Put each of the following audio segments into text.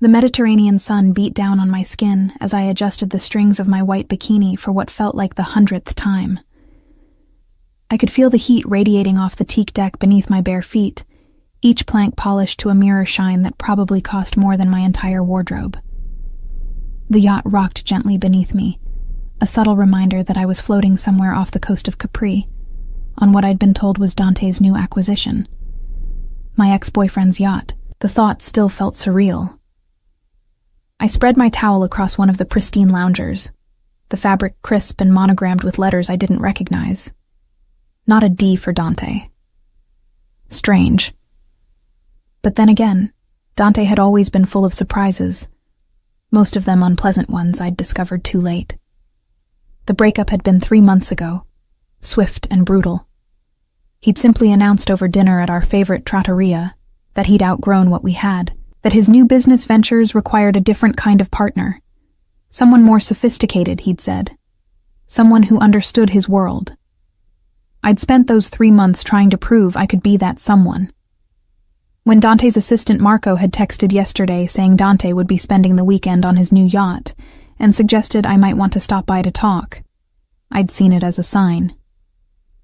The Mediterranean sun beat down on my skin as I adjusted the strings of my white bikini for what felt like the 100th time. I could feel the heat radiating off the teak deck beneath my bare feet, each plank polished to a mirror shine that probably cost more than my entire wardrobe. The yacht rocked gently beneath me, a subtle reminder that I was floating somewhere off the coast of Capri, on what I'd been told was Dante's new acquisition. My ex-boyfriend's yacht. The thought still felt surreal. I spread my towel across one of the pristine loungers, the fabric crisp and monogrammed with letters I didn't recognize. Not a D for Dante. Strange. But then again, Dante had always been full of surprises, most of them unpleasant ones I'd discovered too late. The breakup had been 3 months ago, swift and brutal. He'd simply announced over dinner at our favorite trattoria that he'd outgrown what we had, that his new business ventures required a different kind of partner. Someone more sophisticated, he'd said. Someone who understood his world. I'd spent those 3 months trying to prove I could be that someone. When Dante's assistant Marco had texted yesterday saying Dante would be spending the weekend on his new yacht and suggested I might want to stop by to talk, I'd seen it as a sign.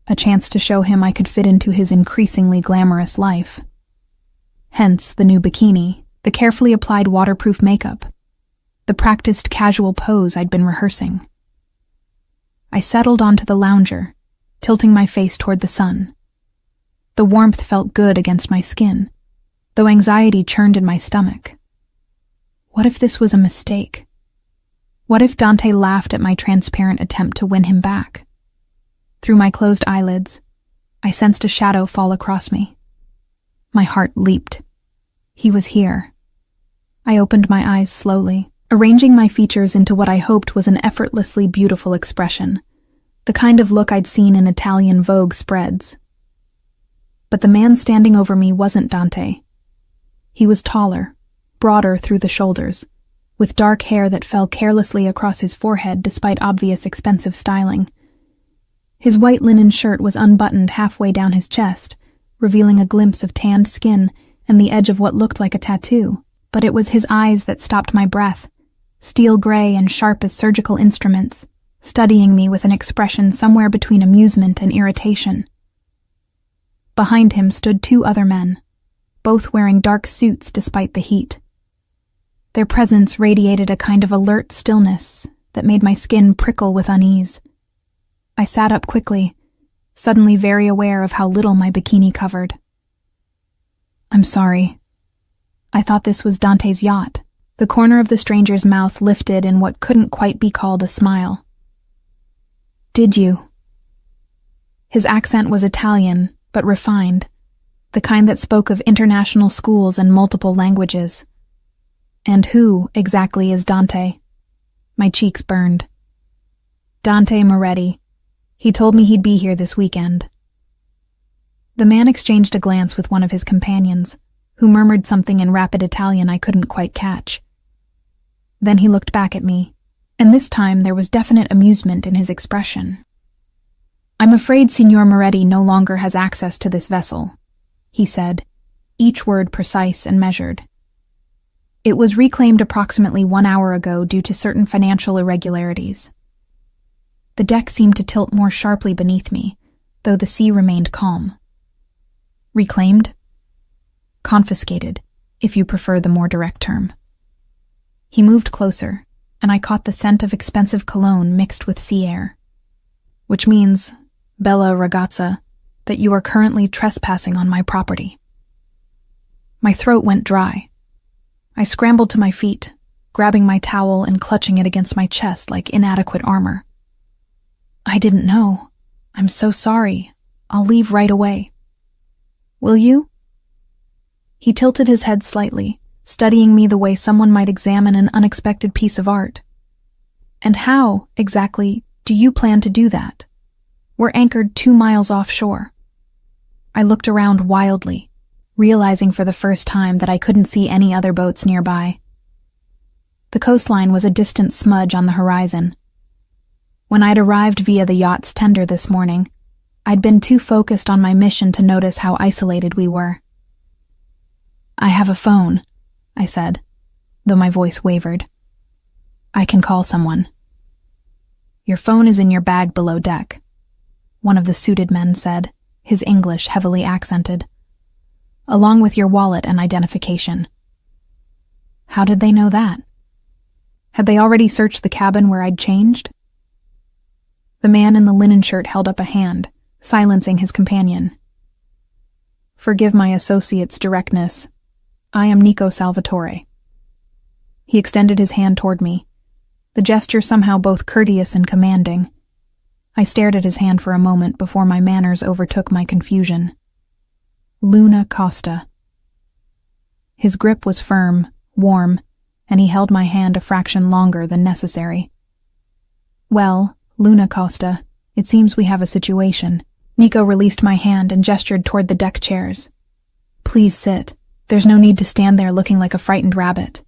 A chance to show him I could fit into his increasingly glamorous life. Hence the new bikini, the carefully applied waterproof makeup, the practiced casual pose I'd been rehearsing. I settled onto the lounger, tilting my face toward the sun. The warmth felt good against my skin, though anxiety churned in my stomach. What if this was a mistake? What if Dante laughed at my transparent attempt to win him back? Through my closed eyelids, I sensed a shadow fall across me. My heart leaped. He was here. I opened my eyes slowly, arranging my features into what I hoped was an effortlessly beautiful expression, the kind of look I'd seen in Italian Vogue spreads. But the man standing over me wasn't Dante. He was taller, broader through the shoulders, with dark hair that fell carelessly across his forehead despite obvious expensive styling. His white linen shirt was unbuttoned halfway down his chest, revealing a glimpse of tanned skin and the edge of what looked like a tattoo. But it was his eyes that stopped my breath, steel gray and sharp as surgical instruments, studying me with an expression somewhere between amusement and irritation. Behind him stood 2 other men, both wearing dark suits despite the heat. Their presence radiated a kind of alert stillness that made my skin prickle with unease. I sat up quickly, suddenly very aware of how little my bikini covered. I'm sorry. I thought this was Dante's yacht. The corner of the stranger's mouth lifted in what couldn't quite be called a smile. Did you? His accent was Italian, but refined, the kind that spoke of international schools and multiple languages. And who, exactly, is Dante? My cheeks burned. Dante Moretti. He told me he'd be here this weekend. The man exchanged a glance with one of his companions, who murmured something in rapid Italian I couldn't quite catch. Then he looked back at me, and this time there was definite amusement in his expression. I'm afraid Signor Moretti no longer has access to this vessel, he said, each word precise and measured. It was reclaimed approximately 1 hour ago due to certain financial irregularities. The deck seemed to tilt more sharply beneath me, though the sea remained calm. Reclaimed? Confiscated, if you prefer the more direct term. He moved closer, and I caught the scent of expensive cologne mixed with sea air. Which means, bella ragazza, that you are currently trespassing on my property. My throat went dry. I scrambled to my feet, grabbing my towel and clutching it against my chest like inadequate armor. I didn't know. I'm so sorry. I'll leave right away. Will you? He tilted his head slightly, studying me the way someone might examine an unexpected piece of art. And how, exactly, do you plan to do that? We're anchored 2 miles offshore. I looked around wildly, realizing for the first time that I couldn't see any other boats nearby. The coastline was a distant smudge on the horizon. When I'd arrived via the yacht's tender this morning, I'd been too focused on my mission to notice how isolated we were. I have a phone, I said. though my voice wavered. "I can call someone." "Your phone is in your bag below deck," one of the suited men said, his English heavily accented, "along with your wallet and identification." How did they know that? Had they already searched the cabin where I'd changed? The man in the linen shirt held up a hand, silencing his companion. "Forgive my associate's directness. I am Nico Salvatore." He extended his hand toward me, the gesture somehow both courteous and commanding. I stared at his hand for a moment before my manners overtook my confusion. Luna Costa. His grip was firm, warm, and he held my hand a fraction longer than necessary. "Well, Luna Costa, it seems we have a situation." Nico released my hand and gestured toward the deck chairs. "Please sit. There's no need to stand there looking like a frightened rabbit."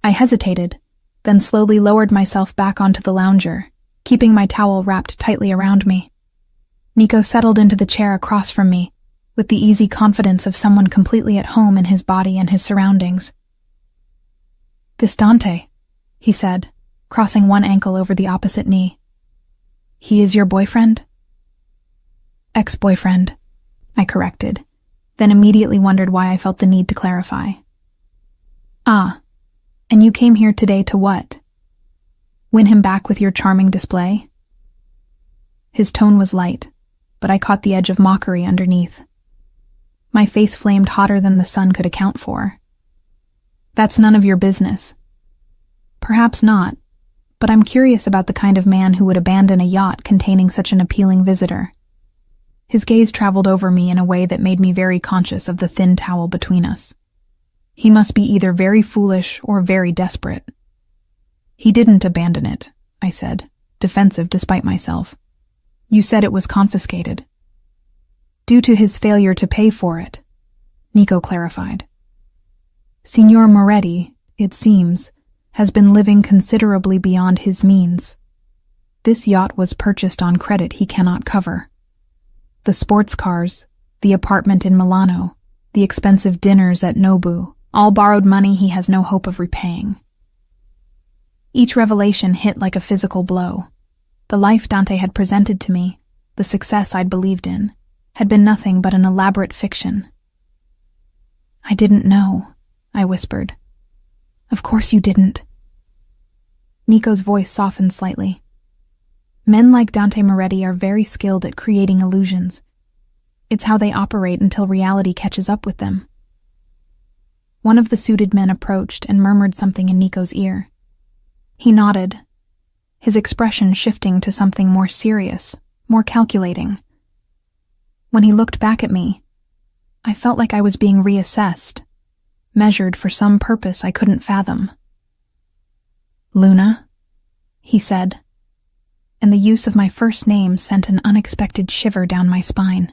I hesitated, then slowly lowered myself back onto the lounger, keeping my towel wrapped tightly around me. Nico settled into the chair across from me, with the easy confidence of someone completely at home in his body and his surroundings. "This Dante," he said, crossing one ankle over the opposite knee. "He is your boyfriend?" "Ex-boyfriend," I corrected, then immediately wondered why I felt the need to clarify. "Ah, and you came here today to what? Win him back with your charming display?" His tone was light, but I caught the edge of mockery underneath. My face flamed hotter than the sun could account for. "That's none of your business." "Perhaps not, but I'm curious about the kind of man who would abandon a yacht containing such an appealing visitor." His gaze traveled over me in a way that made me very conscious of the thin towel between us. He must be either very foolish or very desperate. "He didn't abandon it," I said, defensive despite myself. "You said it was confiscated." "Due to his failure to pay for it," Nico clarified. "Signor Moretti, it seems, has been living considerably beyond his means. This yacht was purchased on credit he cannot cover. The sports cars, the apartment in Milano, the expensive dinners at Nobu, all borrowed money he has no hope of repaying." Each revelation hit like a physical blow. The life Dante had presented to me, the success I'd believed in, had been nothing but an elaborate fiction. "I didn't know," I whispered. "Of course you didn't." Nico's voice softened slightly. "Men like Dante Moretti are very skilled at creating illusions. It's how they operate until reality catches up with them." One of the suited men approached and murmured something in Nico's ear. He nodded, his expression shifting to something more serious, more calculating. When he looked back at me, I felt like I was being reassessed, measured for some purpose I couldn't fathom. "Luna," he said, and the use of my first name sent an unexpected shiver down my spine.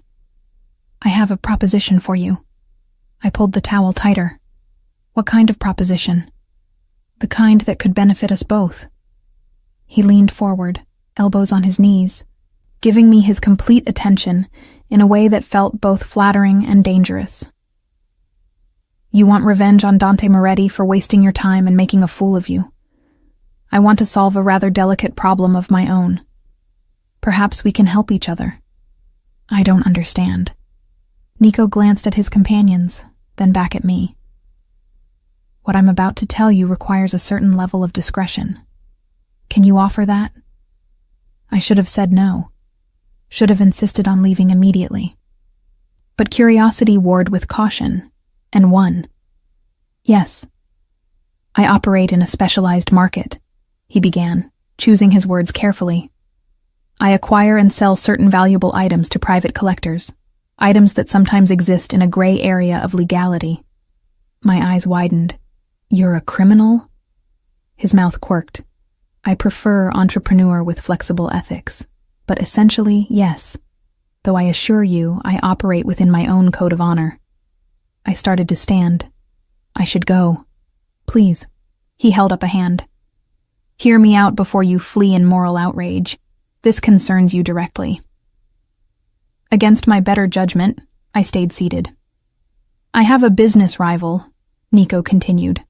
"I have a proposition for you." I pulled the towel tighter. "What kind of proposition?" "The kind that could benefit us both." He leaned forward, elbows on his knees, giving me his complete attention in a way that felt both flattering and dangerous. "You want revenge on Dante Moretti for wasting your time and making a fool of you. I want to solve a rather delicate problem of my own. Perhaps we can help each other." "I don't understand." Nico glanced at his companions, then back at me. "What I'm about to tell you requires a certain level of discretion. Can you offer that?" I should have said no. Should have insisted on leaving immediately. But curiosity warred with caution, and won. "Yes. I operate in a specialized market," he began, choosing his words carefully. "I acquire and sell certain valuable items to private collectors, items that sometimes exist in a gray area of legality." My eyes widened. "You're a criminal?" His mouth quirked. "I prefer entrepreneur with flexible ethics, but essentially, yes, though I assure you I operate within my own code of honor." I started to stand. "I should go. Please." He held up a hand. "Hear me out before you flee in moral outrage. This concerns you directly." Against my better judgment, I stayed seated. "I have a business rival," Nico continued.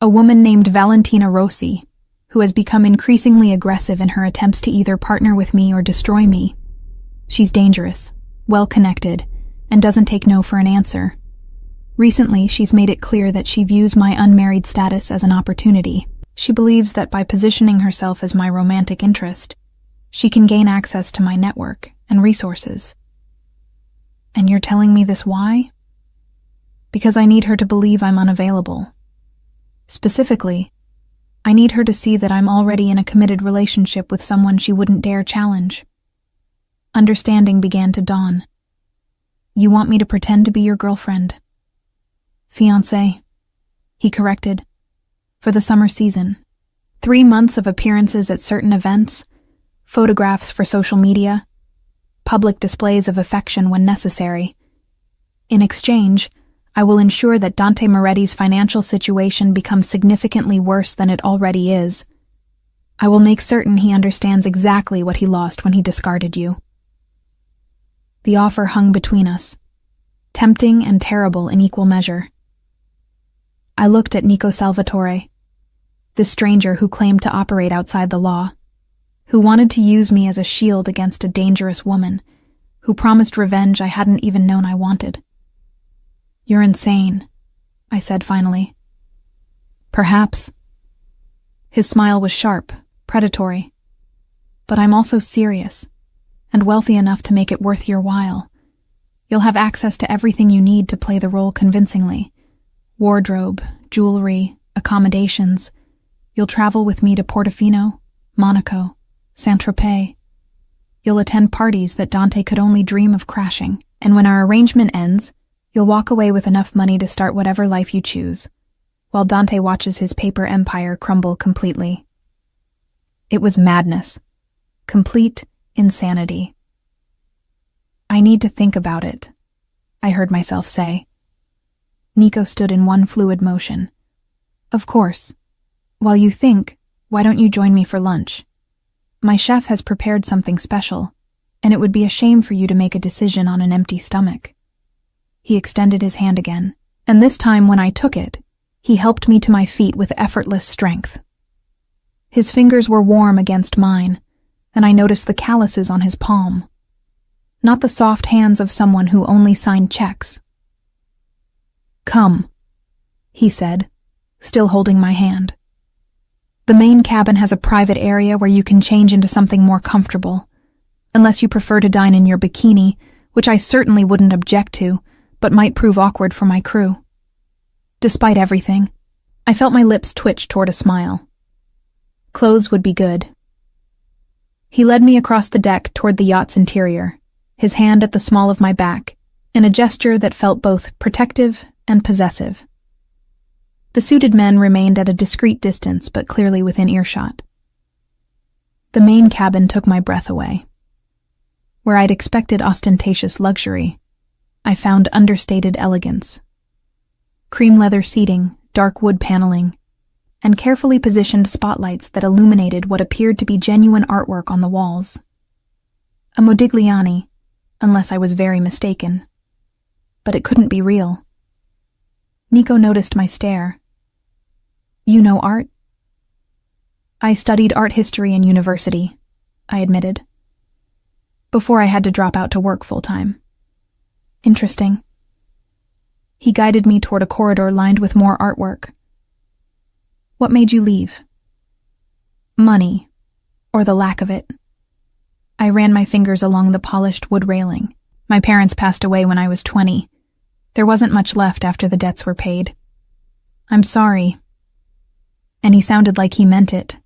A woman named Valentina Rossi, who has become increasingly aggressive in her attempts to either partner with me or destroy me. She's dangerous, well-connected, and doesn't take no for an answer. Recently, she's made it clear that she views my unmarried status as an opportunity. She believes that by positioning herself as my romantic interest, she can gain access to my network and resources. And you're telling me this why? Because I need her to believe I'm unavailable. Specifically, I need her to see that I'm already in a committed relationship with someone she wouldn't dare challenge. Understanding began to dawn. You want me to pretend to be your girlfriend? Fiancé, he corrected. For the summer season. 3 months of appearances at certain events, photographs for social media, public displays of affection when necessary. In exchange, I will ensure that Dante Moretti's financial situation becomes significantly worse than it already is. I will make certain he understands exactly what he lost when he discarded you. The offer hung between us, tempting and terrible in equal measure. I looked at Nico Salvatore, the stranger who claimed to operate outside the law, who wanted to use me as a shield against a dangerous woman, who promised revenge I hadn't even known I wanted. You're insane, I said finally. Perhaps. His smile was sharp, predatory. But I'm also serious, and wealthy enough to make it worth your while. You'll have access to everything you need to play the role convincingly. Wardrobe, jewelry, accommodations. You'll travel with me to Portofino, Monaco, Saint-Tropez. You'll attend parties that Dante could only dream of crashing, and when our arrangement ends, you'll walk away with enough money to start whatever life you choose, while Dante watches his paper empire crumble completely. It was madness. Complete insanity. I need to think about it, I heard myself say. Nico stood in one fluid motion. Of course. While you think, why don't you join me for lunch? My chef has prepared something special, and it would be a shame for you to make a decision on an empty stomach. He extended his hand again, and this time when I took it, he helped me to my feet with effortless strength. His fingers were warm against mine, and I noticed the calluses on his palm. Not the soft hands of someone who only signed checks. Come, he said, still holding my hand. The main cabin has a private area where you can change into something more comfortable, unless you prefer to dine in your bikini, which I certainly wouldn't object to, but might prove awkward for my crew. Despite everything, I felt my lips twitch toward a smile. Clothes would be good. He led me across the deck toward the yacht's interior, his hand at the small of my back, in a gesture that felt both protective and possessive. The suited men remained at a discreet distance, but clearly within earshot. The main cabin took my breath away. Where I'd expected ostentatious luxury, I found understated elegance. Cream leather seating, dark wood paneling, and carefully positioned spotlights that illuminated what appeared to be genuine artwork on the walls. A Modigliani, unless I was very mistaken. But it couldn't be real. Nico noticed my stare. You know art? I studied art history in university, I admitted. Before I had to drop out to work full-time. Interesting. He guided me toward a corridor lined with more artwork. What made you leave? Money, or the lack of it. I ran my fingers along the polished wood railing. My parents passed away when I was 20. There wasn't much left after the debts were paid. I'm sorry. And he sounded like he meant it.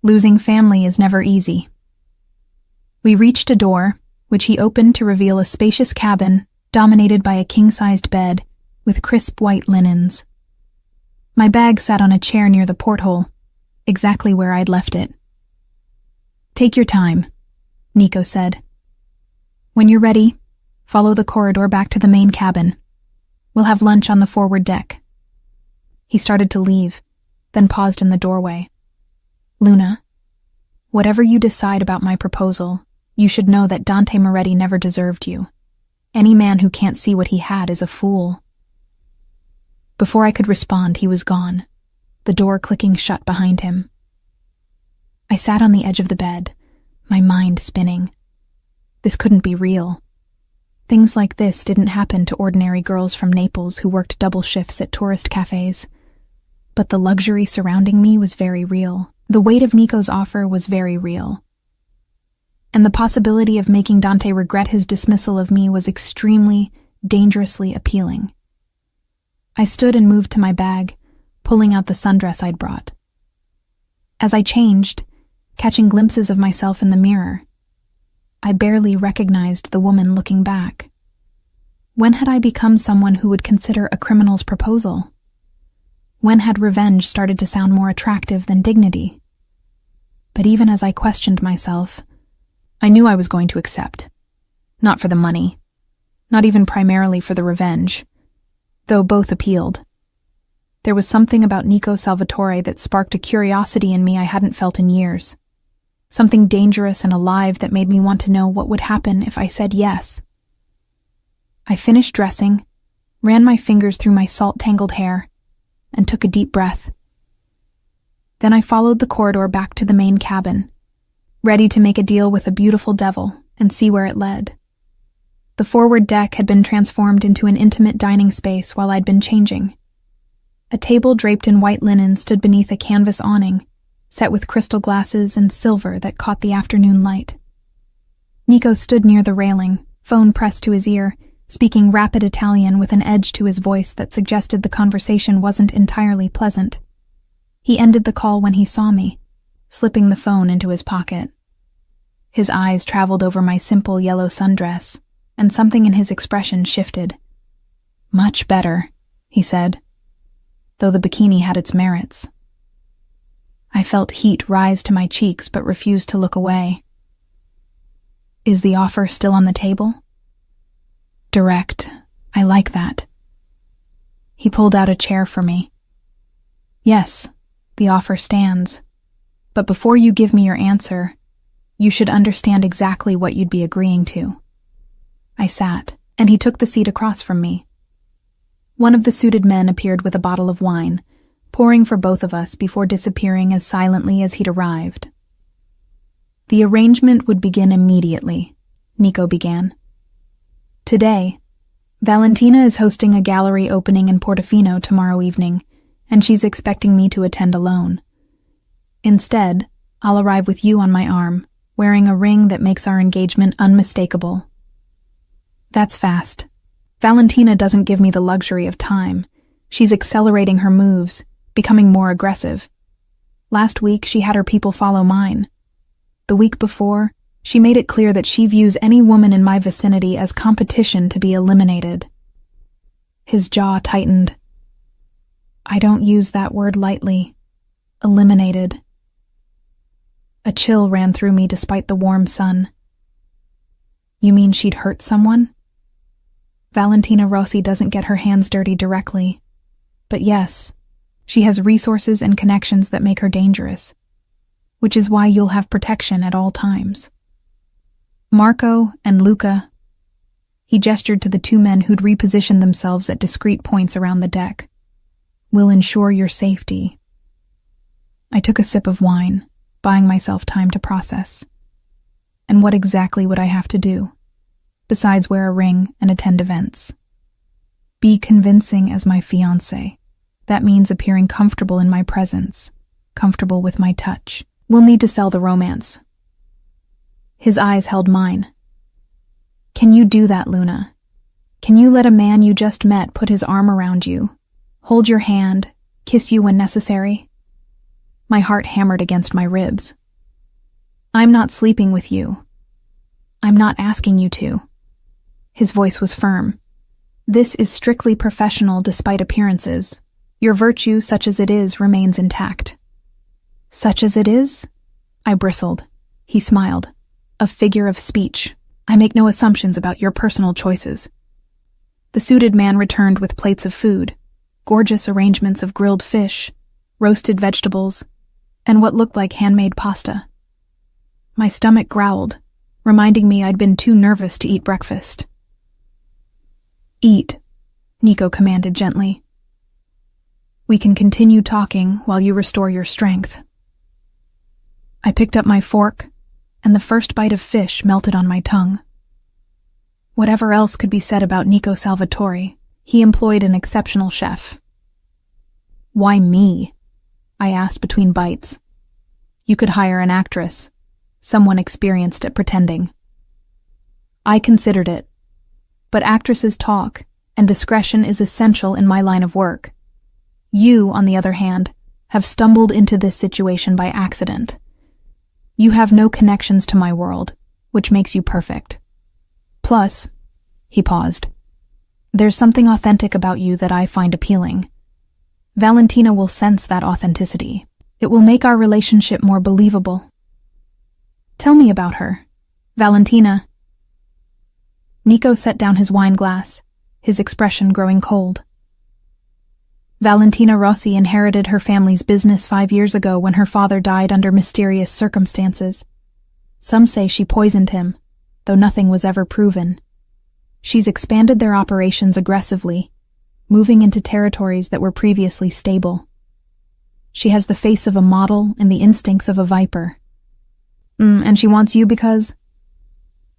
Losing family is never easy. We reached a door, which he opened to reveal a spacious cabin dominated by a king-sized bed with crisp white linens. My bag sat on a chair near the porthole, exactly where I'd left it. Take your time, Nico said. When you're ready, follow the corridor back to the main cabin. We'll have lunch on the forward deck. He started to leave, then paused in the doorway. Luna, whatever you decide about my proposal, you should know that Dante Moretti never deserved you. Any man who can't see what he had is a fool. Before I could respond, he was gone, the door clicking shut behind him. I sat on the edge of the bed, my mind spinning. This couldn't be real. Things like this didn't happen to ordinary girls from Naples who worked double shifts at tourist cafes. But the luxury surrounding me was very real. The weight of Nico's offer was very real. And the possibility of making Dante regret his dismissal of me was extremely, dangerously appealing. I stood and moved to my bag, pulling out the sundress I'd brought. As I changed, catching glimpses of myself in the mirror, I barely recognized the woman looking back. When had I become someone who would consider a criminal's proposal? When had revenge started to sound more attractive than dignity? But even as I questioned myself, I knew I was going to accept. Not for the money. Not even primarily for the revenge. Though both appealed. There was something about Nico Salvatore that sparked a curiosity in me I hadn't felt in years. Something dangerous and alive that made me want to know what would happen if I said yes. I finished dressing, ran my fingers through my salt-tangled hair, and took a deep breath. Then I followed the corridor back to the main cabin, ready to make a deal with a beautiful devil and see where it led. The forward deck had been transformed into an intimate dining space while I'd been changing. A table draped in white linen stood beneath a canvas awning, set with crystal glasses and silver that caught the afternoon light. Nico stood near the railing, phone pressed to his ear, speaking rapid Italian with an edge to his voice that suggested the conversation wasn't entirely pleasant. He ended the call when he saw me, slipping the phone into his pocket. His eyes traveled over my simple yellow sundress, and something in his expression shifted. "Much better," he said, though the bikini had its merits. I felt heat rise to my cheeks but refused to look away. "Is the offer still on the table?" "Direct. I like that." He pulled out a chair for me. "Yes, the offer stands. But before you give me your answer, you should understand exactly what you'd be agreeing to." I sat, and he took the seat across from me. One of the suited men appeared with a bottle of wine, pouring for both of us before disappearing as silently as he'd arrived. "The arrangement would begin immediately," Nico began. "Today, Valentina is hosting a gallery opening in Portofino tomorrow evening, and she's expecting me to attend alone. Instead, I'll arrive with you on my arm, wearing a ring that makes our engagement unmistakable." That's fast. Valentina doesn't give me the luxury of time. She's accelerating her moves, becoming more aggressive. Last week, she had her people follow mine. The week before, she made it clear that she views any woman in my vicinity as competition to be eliminated. His jaw tightened. I don't use that word lightly. Eliminated. A chill ran through me despite the warm sun. "You mean she'd hurt someone?" Valentina Rossi doesn't get her hands dirty directly. But yes, she has resources and connections that make her dangerous, which is why you'll have protection at all times. Marco and Luca, he gestured to the two men who'd repositioned themselves at discrete points around the deck, will ensure your safety. I took a sip of wine, buying myself time to process. And what exactly would I have to do, besides wear a ring and attend events? Be convincing as my fiancé. That means appearing comfortable in my presence, comfortable with my touch. We'll need to sell the romance. His eyes held mine. Can you do that, Luna? Can you let a man you just met put his arm around you, hold your hand, kiss you when necessary? My heart hammered against my ribs. I'm not sleeping with you. I'm not asking you to. His voice was firm. This is strictly professional despite appearances. Your virtue, such as it is, remains intact. Such as it is? I bristled. He smiled. A figure of speech. I make no assumptions about your personal choices. The suited man returned with plates of food, gorgeous arrangements of grilled fish, roasted vegetables, and what looked like handmade pasta. My stomach growled, reminding me I'd been too nervous to eat breakfast. Eat, Nico commanded gently. We can continue talking while you restore your strength." I picked up my fork, and the first bite of fish melted on my tongue. Whatever else could be said about Nico Salvatore, he employed an exceptional chef. "Why me?" I asked between bites. "You could hire an actress, someone experienced at pretending." I considered it, but actresses talk, and discretion is essential in my line of work. You, on the other hand, have stumbled into this situation by accident. You have no connections to my world, which makes you perfect. Plus, he paused, there's something authentic about you that I find appealing. Valentina will sense that authenticity. It will make our relationship more believable. Tell me about her, Valentina. Nico set down his wine glass, his expression growing cold. Valentina Rossi inherited her family's business 5 years ago when her father died under mysterious circumstances. Some say she poisoned him, though nothing was ever proven. She's expanded their operations aggressively, moving into territories that were previously stable. She has the face of a model and the instincts of a viper. And she wants you because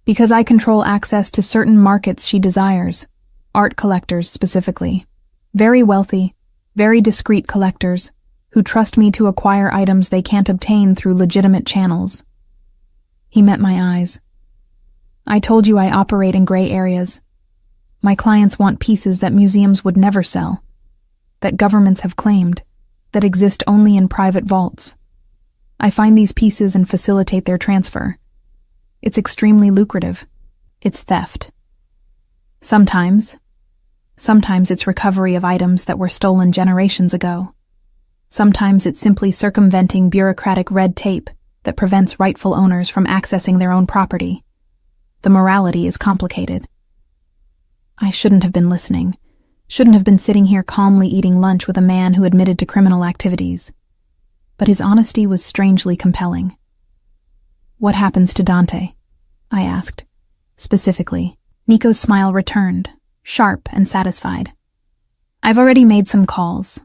I control access to certain markets she desires, art collectors specifically. Very wealthy, very discreet collectors who trust me to acquire items they can't obtain through legitimate channels. He met my eyes. I told you I operate in gray areas. My clients want pieces that museums would never sell, that governments have claimed, that exist only in private vaults. I find these pieces and facilitate their transfer. It's extremely lucrative. It's theft. Sometimes it's recovery of items that were stolen generations ago. Sometimes it's simply circumventing bureaucratic red tape that prevents rightful owners from accessing their own property. The morality is complicated. I shouldn't have been listening, shouldn't have been sitting here calmly eating lunch with a man who admitted to criminal activities. But his honesty was strangely compelling. "What happens to Dante?" I asked. Specifically, Nico's smile returned, sharp and satisfied. "I've already made some calls.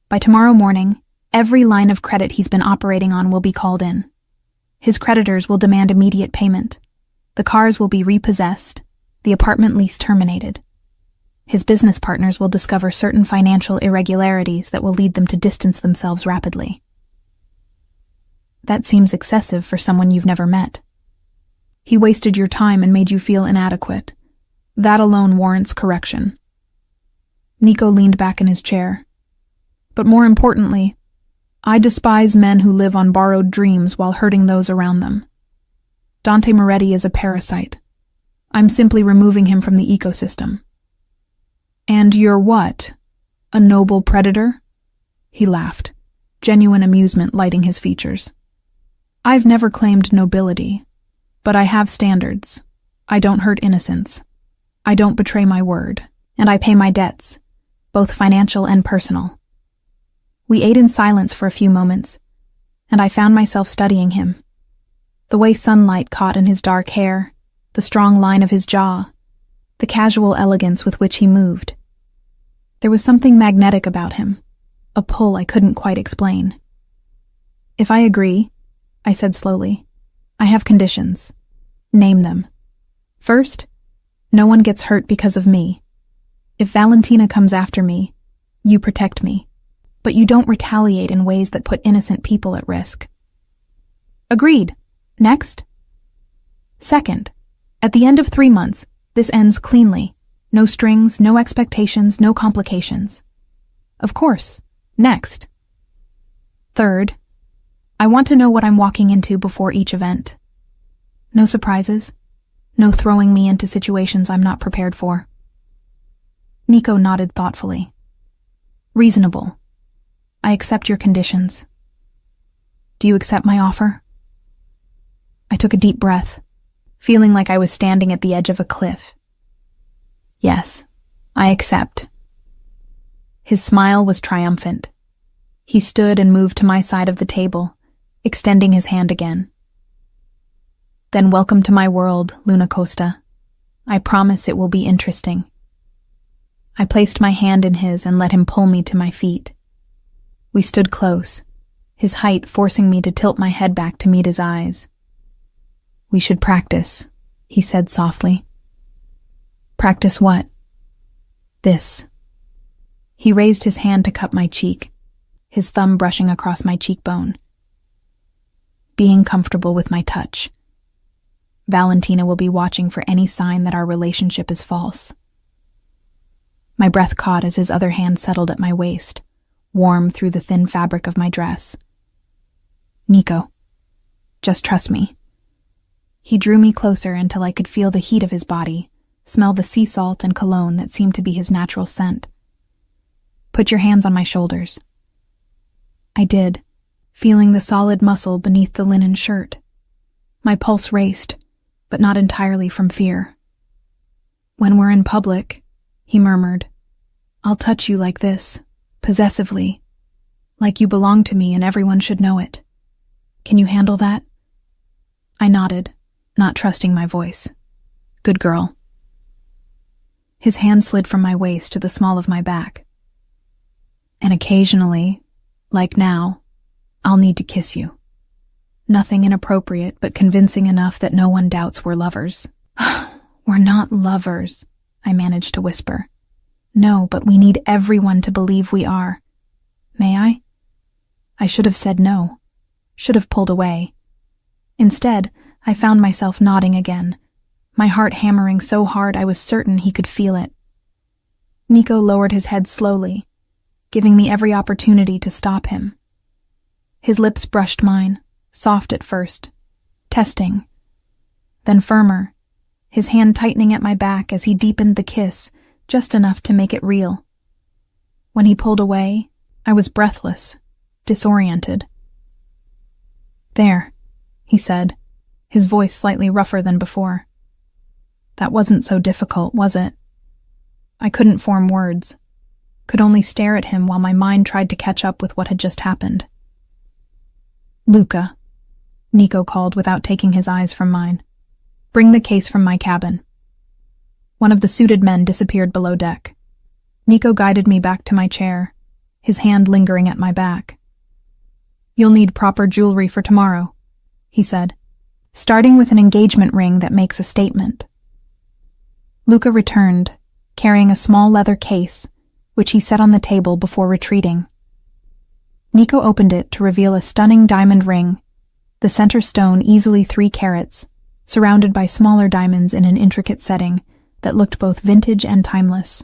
By tomorrow morning, every line of credit he's been operating on will be called in. His creditors will demand immediate payment. The cars will be repossessed, the apartment lease terminated. His business partners will discover certain financial irregularities that will lead them to distance themselves rapidly." That seems excessive for someone you've never met. He wasted your time and made you feel inadequate. That alone warrants correction. Nico leaned back in his chair. But more importantly, I despise men who live on borrowed dreams while hurting those around them. Dante Moretti is a parasite. I'm simply removing him from the ecosystem. "And you're what? A noble predator?" He laughed, genuine amusement lighting his features. "I've never claimed nobility, but I have standards. I don't hurt innocents. I don't betray my word, and I pay my debts, both financial and personal." We ate in silence for a few moments, and I found myself studying him. The way sunlight caught in his dark hair, the strong line of his jaw, the casual elegance with which he moved. There was something magnetic about him, a pull I couldn't quite explain. "If I agree," I said slowly, "I have conditions. Name them. First, no one gets hurt because of me. If Valentina comes after me, you protect me, but you don't retaliate in ways that put innocent people at risk." "Agreed. Next?" "Second, at the end of 3 months, this ends cleanly. No strings, no expectations, no complications." "Of course. Next?" "Third, I want to know what I'm walking into before each event. No surprises, no throwing me into situations I'm not prepared for." Nico nodded thoughtfully. "Reasonable. I accept your conditions. Do you accept my offer?" I took a deep breath, feeling like I was standing at the edge of a cliff. "Yes, I accept." His smile was triumphant. He stood and moved to my side of the table, extending his hand again. "Then welcome to my world, Luna Costa. I promise it will be interesting." I placed my hand in his and let him pull me to my feet. We stood close, his height forcing me to tilt my head back to meet his eyes. "We should practice," he said softly. "Practice what?" "This." He raised his hand to cup my cheek, his thumb brushing across my cheekbone. "Being comfortable with my touch. Valentina will be watching for any sign that our relationship is false." My breath caught as his other hand settled at my waist, warm through the thin fabric of my dress. "Nico, just trust me." He drew me closer until I could feel the heat of his body, smell the sea salt and cologne that seemed to be his natural scent. "Put your hands on my shoulders." I did, feeling the solid muscle beneath the linen shirt. My pulse raced, but not entirely from fear. "When we're in public," he murmured, "I'll touch you like this, possessively, like you belong to me and everyone should know it. Can you handle that?" I nodded, not trusting my voice. "Good girl." His hand slid from my waist to the small of my back. "And occasionally, like now, I'll need to kiss you. Nothing inappropriate, but convincing enough that no one doubts we're lovers." "We're not lovers," I managed to whisper. "No, but we need everyone to believe we are." "May I?" I should have said no, should have pulled away. Instead, I found myself nodding again, my heart hammering so hard I was certain he could feel it. Nico lowered his head slowly, giving me every opportunity to stop him. His lips brushed mine, soft at first, testing, then firmer, his hand tightening at my back as he deepened the kiss just enough to make it real. When he pulled away, I was breathless, disoriented. "There," he said, his voice slightly rougher than before. "That wasn't so difficult, was it?" I couldn't form words, could only stare at him while my mind tried to catch up with what had just happened. "Luca," Nico called without taking his eyes from mine. "Bring the case from my cabin." One of the suited men disappeared below deck. Nico guided me back to my chair, his hand lingering at my back. "You'll need proper jewelry for tomorrow," he said, starting with an engagement ring that makes a statement. Luca returned, carrying a small leather case, which he set on the table before retreating. Nico opened it to reveal a stunning diamond ring, the center stone easily 3 carats, surrounded by smaller diamonds in an intricate setting that looked both vintage and timeless.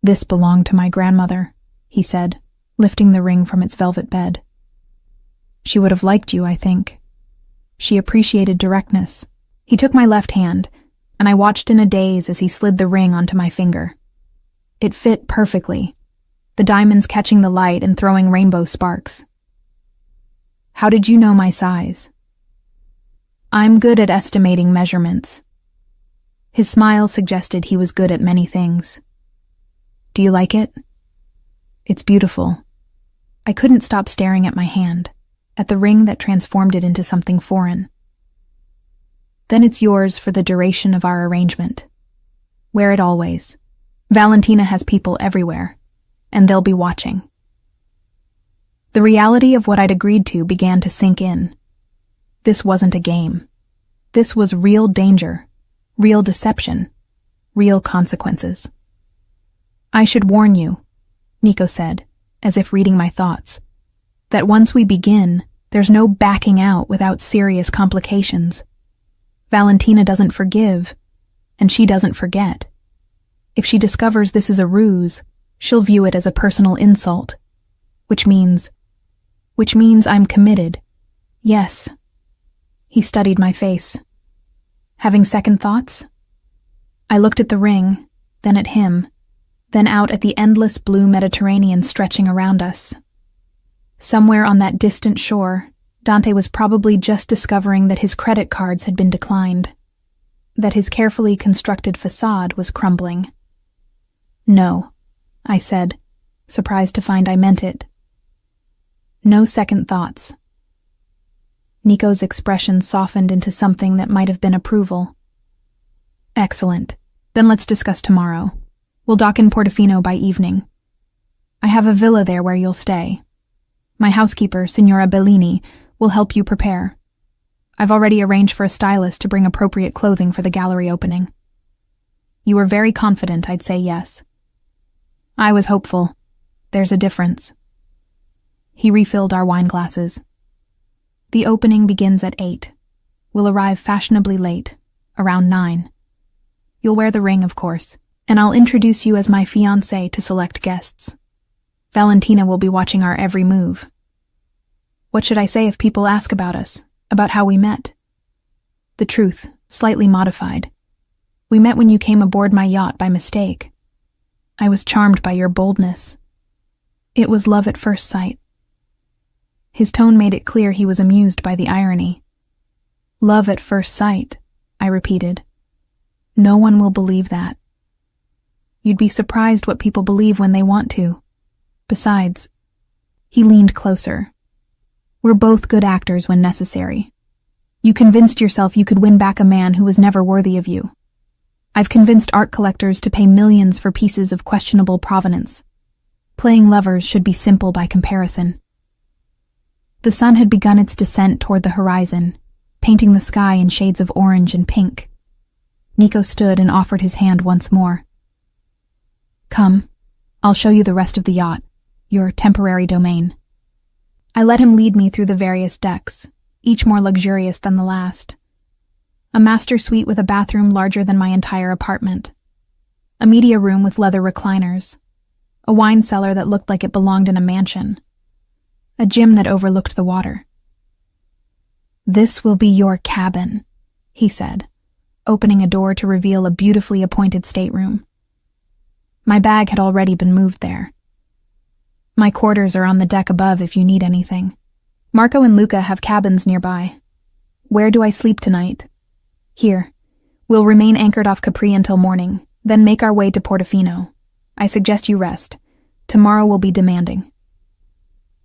"This belonged to my grandmother," he said, lifting the ring from its velvet bed. "She would have liked you, I think. She appreciated directness." He took my left hand, and I watched in a daze as he slid the ring onto my finger. It fit perfectly, the diamonds catching the light and throwing rainbow sparks. "How did you know my size?" "I'm good at estimating measurements." His smile suggested he was good at many things. "Do you like it?" "It's beautiful." I couldn't stop staring at my hand, at the ring that transformed it into something foreign. "Then it's yours for the duration of our arrangement. Wear it always. Valentina has people everywhere, and they'll be watching." The reality of what I'd agreed to began to sink in. This wasn't a game. This was real danger, real deception, real consequences. "I should warn you," Nico said, as if reading my thoughts, "that once we begin, there's no backing out without serious complications. Valentina doesn't forgive, and she doesn't forget. If she discovers this is a ruse, she'll view it as a personal insult, which means I'm committed. Yes." He studied my face. "Having second thoughts?" I looked at the ring, then at him, then out at the endless blue Mediterranean stretching around us. Somewhere on that distant shore, Dante was probably just discovering that his credit cards had been declined, that his carefully constructed facade was crumbling. "No," I said, surprised to find I meant it. "No second thoughts." Nico's expression softened into something that might have been approval. "Excellent. Then let's discuss tomorrow. We'll dock in Portofino by evening." I have a villa there where you'll stay. My housekeeper, Signora Bellini, will help you prepare. I've already arranged for a stylist to bring appropriate clothing for the gallery opening. You were very confident I'd say yes. I was hopeful. There's a difference. He refilled our wine glasses. The opening begins at 8. We'll arrive fashionably late, around 9. You'll wear the ring, of course, and I'll introduce you as my fiancé to select guests. Valentina will be watching our every move. What should I say if people ask about us, about how we met? The truth, slightly modified. We met when you came aboard my yacht by mistake. I was charmed by your boldness. It was love at first sight. His tone made it clear he was amused by the irony. Love at first sight, I repeated. No one will believe that. You'd be surprised what people believe when they want to. Besides, he leaned closer. We're both good actors when necessary. You convinced yourself you could win back a man who was never worthy of you. I've convinced art collectors to pay millions for pieces of questionable provenance. Playing lovers should be simple by comparison. The sun had begun its descent toward the horizon, painting the sky in shades of orange and pink. Nico stood and offered his hand once more. Come, I'll show you the rest of the yacht, your temporary domain. I let him lead me through the various decks, each more luxurious than the last. A master suite with a bathroom larger than my entire apartment. A media room with leather recliners. A wine cellar that looked like it belonged in a mansion. A gym that overlooked the water. This will be your cabin, he said, opening a door to reveal a beautifully appointed stateroom. My bag had already been moved there. My quarters are on the deck above if you need anything. Marco and Luca have cabins nearby. Where do I sleep tonight? Here. We'll remain anchored off Capri until morning, then make our way to Portofino. I suggest you rest. Tomorrow will be demanding.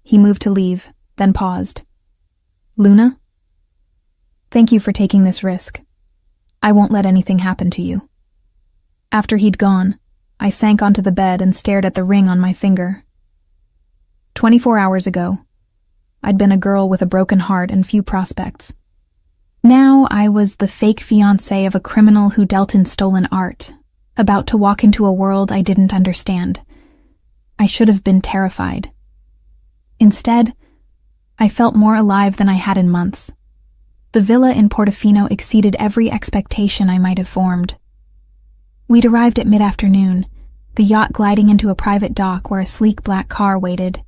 He moved to leave, then paused. Luna? Thank you for taking this risk. I won't let anything happen to you. After he'd gone, I sank onto the bed and stared at the ring on my finger. 24 hours ago, I'd been a girl with a broken heart and few prospects. Now I was the fake fiancé of a criminal who dealt in stolen art, about to walk into a world I didn't understand. I should have been terrified. Instead, I felt more alive than I had in months. The villa in Portofino exceeded every expectation I might have formed. We'd arrived at mid-afternoon, the yacht gliding into a private dock where a sleek black car waited.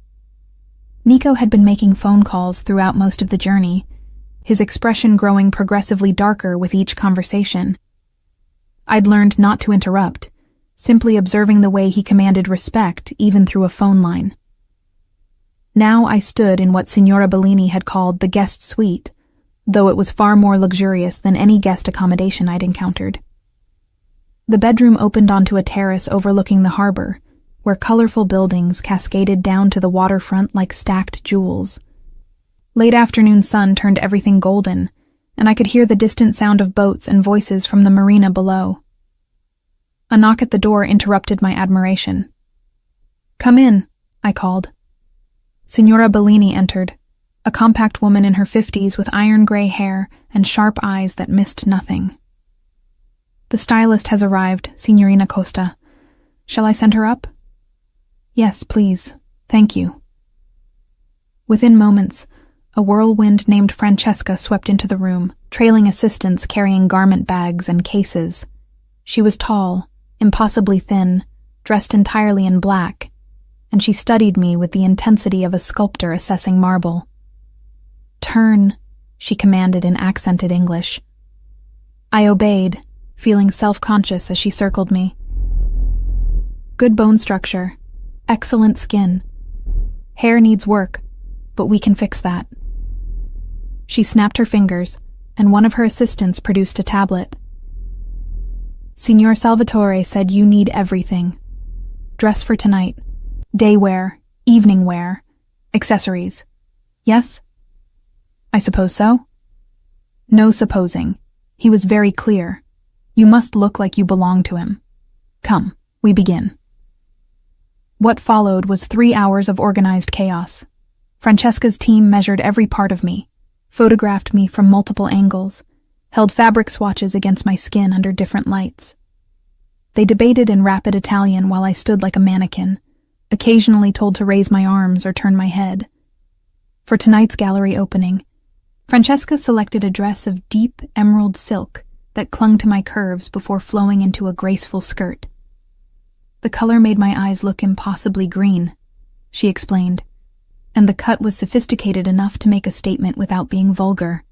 Nico had been making phone calls throughout most of the journey, his expression growing progressively darker with each conversation. I'd learned not to interrupt, simply observing the way he commanded respect even through a phone line. Now I stood in what Signora Bellini had called the guest suite, though it was far more luxurious than any guest accommodation I'd encountered. The bedroom opened onto a terrace overlooking the harbor, where colorful buildings cascaded down to the waterfront like stacked jewels. Late afternoon sun turned everything golden, and I could hear the distant sound of boats and voices from the marina below. A knock at the door interrupted my admiration. Come in, I called. Signora Bellini entered, a compact woman in her 50s with iron-gray hair and sharp eyes that missed nothing. The stylist has arrived, Signorina Costa. Shall I send her up? Yes, please. Thank you. Within moments, a whirlwind named Francesca swept into the room, trailing assistants carrying garment bags and cases. She was tall, impossibly thin, dressed entirely in black, and she studied me with the intensity of a sculptor assessing marble. Turn, she commanded in accented English. I obeyed, feeling self-conscious as she circled me. Good bone structure, excellent skin. Hair needs work, but we can fix that. She snapped her fingers, and one of her assistants produced a tablet. Signor Salvatore said you need everything. Dress for tonight, day wear, evening wear, accessories. Yes? I suppose so? No supposing. He was very clear. You must look like you belong to him. Come, we begin. What followed was 3 hours of organized chaos. Francesca's team measured every part of me, photographed me from multiple angles, held fabric swatches against my skin under different lights. They debated in rapid Italian while I stood like a mannequin, occasionally told to raise my arms or turn my head. For tonight's gallery opening, Francesca selected a dress of deep emerald silk that clung to my curves before flowing into a graceful skirt. The color made my eyes look impossibly green, she explained, and the cut was sophisticated enough to make a statement without being vulgar.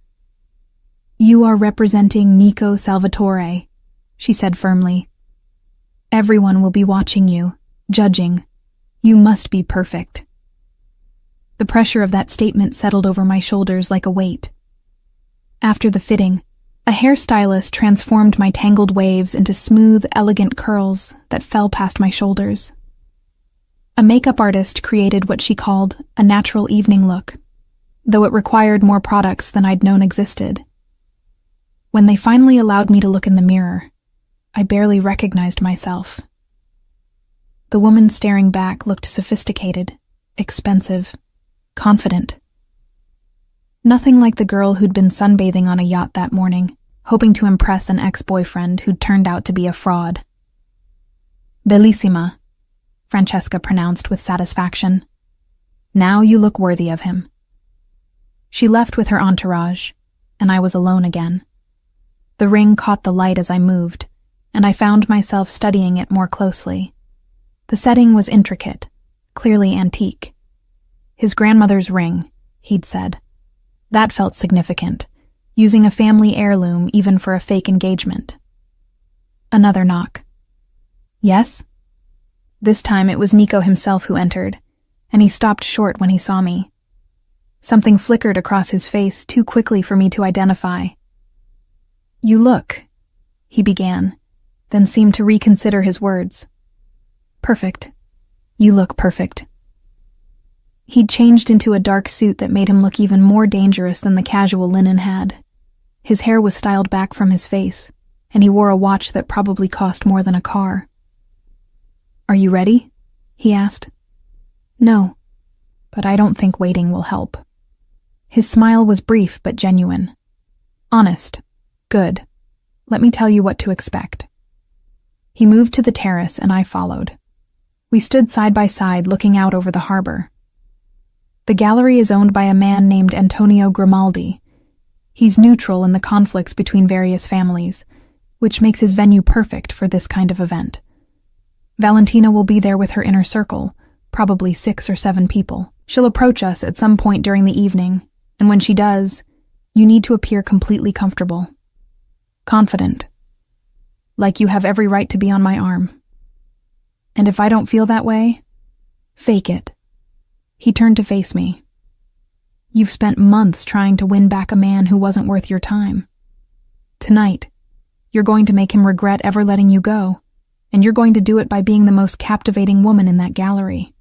"You are representing Nico Salvatore," she said firmly. "Everyone will be watching you, judging. You must be perfect." The pressure of that statement settled over my shoulders like a weight. After the fitting, a hairstylist transformed my tangled waves into smooth, elegant curls that fell past my shoulders. A makeup artist created what she called a natural evening look, though it required more products than I'd known existed. When they finally allowed me to look in the mirror, I barely recognized myself. The woman staring back looked sophisticated, expensive, confident. Nothing like the girl who'd been sunbathing on a yacht that morning, hoping to impress an ex-boyfriend who'd turned out to be a fraud. "Bellissima," Francesca pronounced with satisfaction. "Now you look worthy of him." She left with her entourage, and I was alone again. The ring caught the light as I moved, and I found myself studying it more closely. The setting was intricate, clearly antique. His grandmother's ring, he'd said. That felt significant, using a family heirloom even for a fake engagement. Another knock. "Yes?" This time it was Nico himself who entered, and he stopped short when he saw me. Something flickered across his face too quickly for me to identify. "You look," he began, then seemed to reconsider his words. "Perfect. You look perfect." He'd changed into a dark suit that made him look even more dangerous than the casual linen had. His hair was styled back from his face, and he wore a watch that probably cost more than a car. "Are you ready?" he asked. "No, but I don't think waiting will help." His smile was brief but genuine. "Honest. Good. Let me tell you what to expect." He moved to the terrace and I followed. We stood side by side looking out over the harbor. The gallery is owned by a man named Antonio Grimaldi. He's neutral in the conflicts between various families, which makes his venue perfect for this kind of event. Valentina will be there with her inner circle, probably 6 or 7 people. She'll approach us at some point during the evening, and when she does, you need to appear completely comfortable. Confident. Like you have every right to be on my arm. And if I don't feel that way, fake it. He turned to face me. "You've spent months trying to win back a man who wasn't worth your time. Tonight, you're going to make him regret ever letting you go, and you're going to do it by being the most captivating woman in that gallery.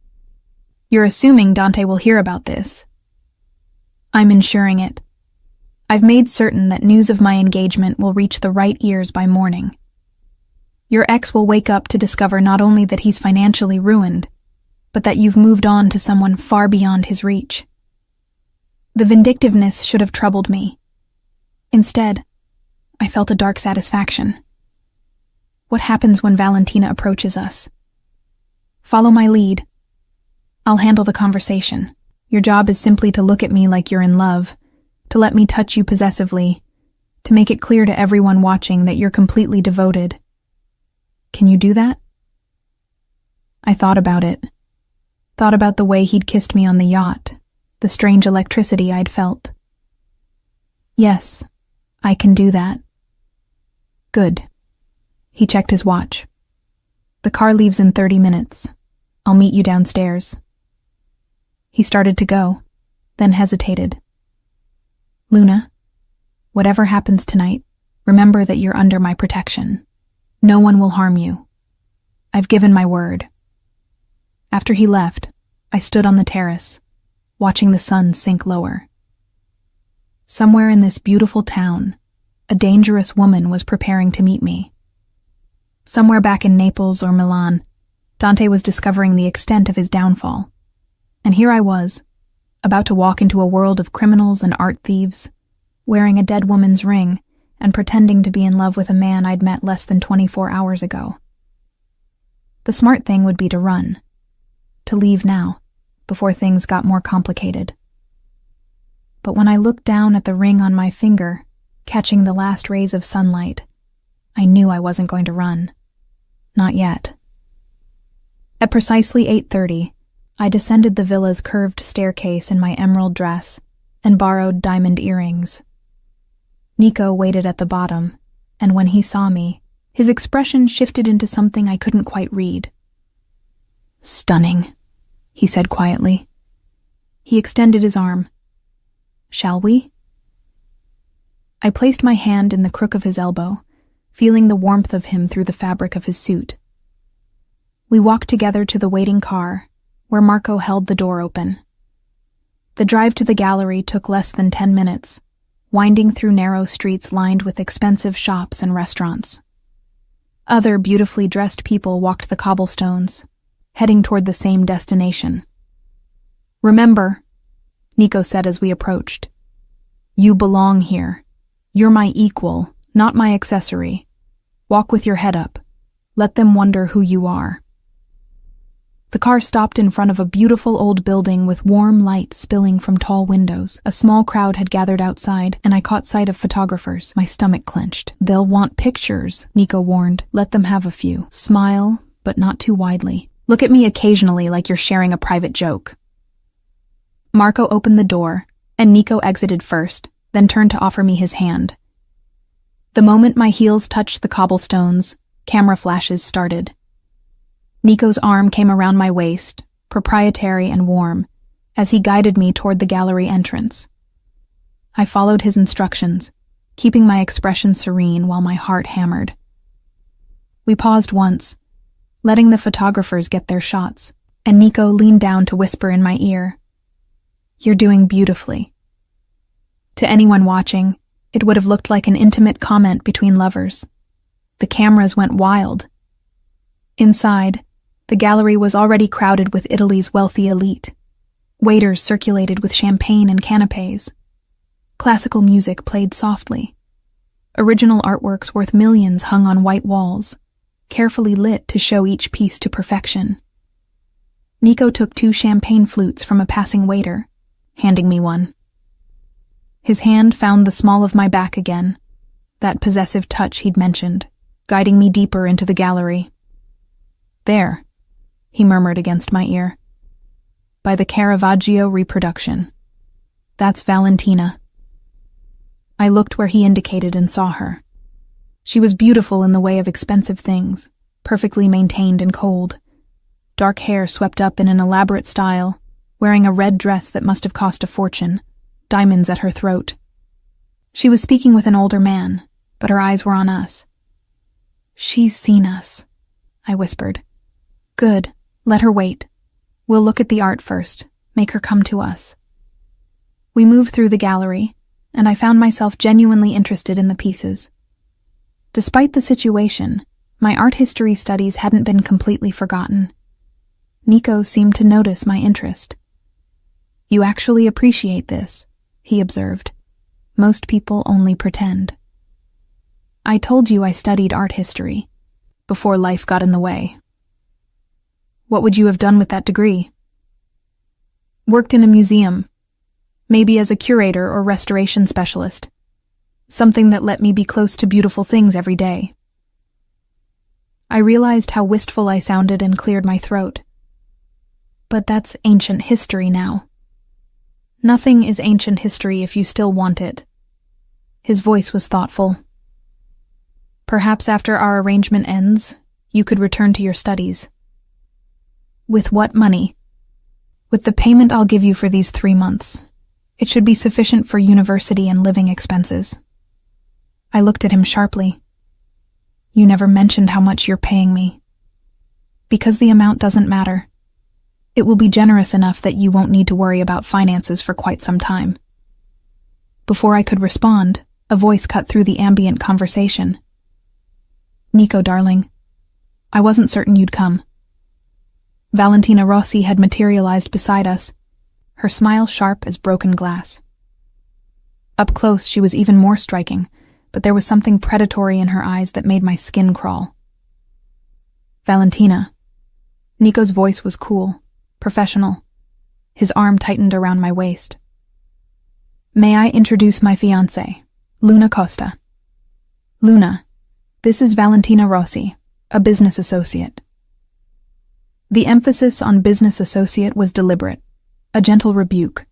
You're assuming Dante will hear about this. I'm ensuring it. I've made certain that news of my engagement will reach the right ears by morning. Your ex will wake up to discover not only that he's financially ruined, but that you've moved on to someone far beyond his reach." The vindictiveness should have troubled me. Instead, I felt a dark satisfaction. What happens when Valentina approaches us? Follow my lead. I'll handle the conversation. Your job is simply to look at me like you're in love, to let me touch you possessively, to make it clear to everyone watching that you're completely devoted. Can you do that? I thought about it. Thought about the way he'd kissed me on the yacht, the strange electricity I'd felt. Yes, I can do that. Good. He checked his watch. The car leaves in 30 minutes. I'll meet you downstairs. He started to go, then hesitated. Luna, whatever happens tonight, remember that you're under my protection. No one will harm you. I've given my word. After he left, I stood on the terrace, watching the sun sink lower. Somewhere in this beautiful town, a dangerous woman was preparing to meet me. Somewhere back in Naples or Milan, Dante was discovering the extent of his downfall. And here I was, about to walk into a world of criminals and art thieves, wearing a dead woman's ring and pretending to be in love with a man I'd met less than 24 hours ago. The smart thing would be to run, to leave now, before things got more complicated. But when I looked down at the ring on my finger, catching the last rays of sunlight, I knew I wasn't going to run. Not yet. At precisely 8:30, I descended the villa's curved staircase in my emerald dress and borrowed diamond earrings. Nico waited at the bottom, and when he saw me, his expression shifted into something I couldn't quite read. "Stunning," he said quietly. He extended his arm. "Shall we?" I placed my hand in the crook of his elbow, feeling the warmth of him through the fabric of his suit. We walked together to the waiting car, where Marco held the door open. The drive to the gallery took less than 10 minutes, winding through narrow streets lined with expensive shops and restaurants. Other beautifully dressed people walked the cobblestones, heading toward the same destination. "Remember," Nico said as we approached, "you belong here. You're my equal, not my accessory. Walk with your head up. Let them wonder who you are." The car stopped in front of a beautiful old building with warm light spilling from tall windows. A small crowd had gathered outside, and I caught sight of photographers. My stomach clenched. "They'll want pictures," Nico warned. "Let them have a few. Smile, but not too widely. Look at me occasionally like you're sharing a private joke." Marco opened the door, and Nico exited first, then turned to offer me his hand. The moment my heels touched the cobblestones, camera flashes started. Nico's arm came around my waist, proprietary and warm, as he guided me toward the gallery entrance. I followed his instructions, keeping my expression serene while my heart hammered. We paused once, letting the photographers get their shots, and Nico leaned down to whisper in my ear, "You're doing beautifully." To anyone watching, it would have looked like an intimate comment between lovers. The cameras went wild. Inside, the gallery was already crowded with Italy's wealthy elite. Waiters circulated with champagne and canapes. Classical music played softly. Original artworks worth millions hung on white walls, carefully lit to show each piece to perfection. Nico took 2 champagne flutes from a passing waiter, handing me one. His hand found the small of my back again, that possessive touch he'd mentioned, guiding me deeper into the gallery. "There," he murmured against my ear, "by the Caravaggio reproduction. That's Valentina." I looked where he indicated and saw her. She was beautiful in the way of expensive things, perfectly maintained and cold. Dark hair swept up in an elaborate style, wearing a red dress that must have cost a fortune, diamonds at her throat. She was speaking with an older man, but her eyes were on us. "She's seen us," I whispered. "Good. Let her wait. We'll look at the art first. Make her come to us." We moved through the gallery, and I found myself genuinely interested in the pieces. Despite the situation, my art history studies hadn't been completely forgotten. Nico seemed to notice my interest. "You actually appreciate this," he observed. "Most people only pretend." "I told you I studied art history, before life got in the way." "What would you have done with that degree?" "Worked in a museum, maybe as a curator or restoration specialist. Something that let me be close to beautiful things every day." I realized how wistful I sounded and cleared my throat. "But that's ancient history now." "Nothing is ancient history if you still want it." His voice was thoughtful. "Perhaps after our arrangement ends, you could return to your studies." "With what money?" "With the payment I'll give you for these 3 months. It should be sufficient for university and living expenses." I looked at him sharply. "You never mentioned how much you're paying me." "Because the amount doesn't matter. It will be generous enough that you won't need to worry about finances for quite some time." Before I could respond, a voice cut through the ambient conversation. "Nico, darling, I wasn't certain you'd come." Valentina Rossi had materialized beside us, her smile sharp as broken glass. Up close, she was even more striking, but there was something predatory in her eyes that made my skin crawl. Valentina. Nico's voice was cool, professional. His arm tightened around my waist. May I introduce my fiancée, Luna Costa. Luna, this is Valentina Rossi, a business associate. The emphasis on business associate was deliberate, a gentle rebuke.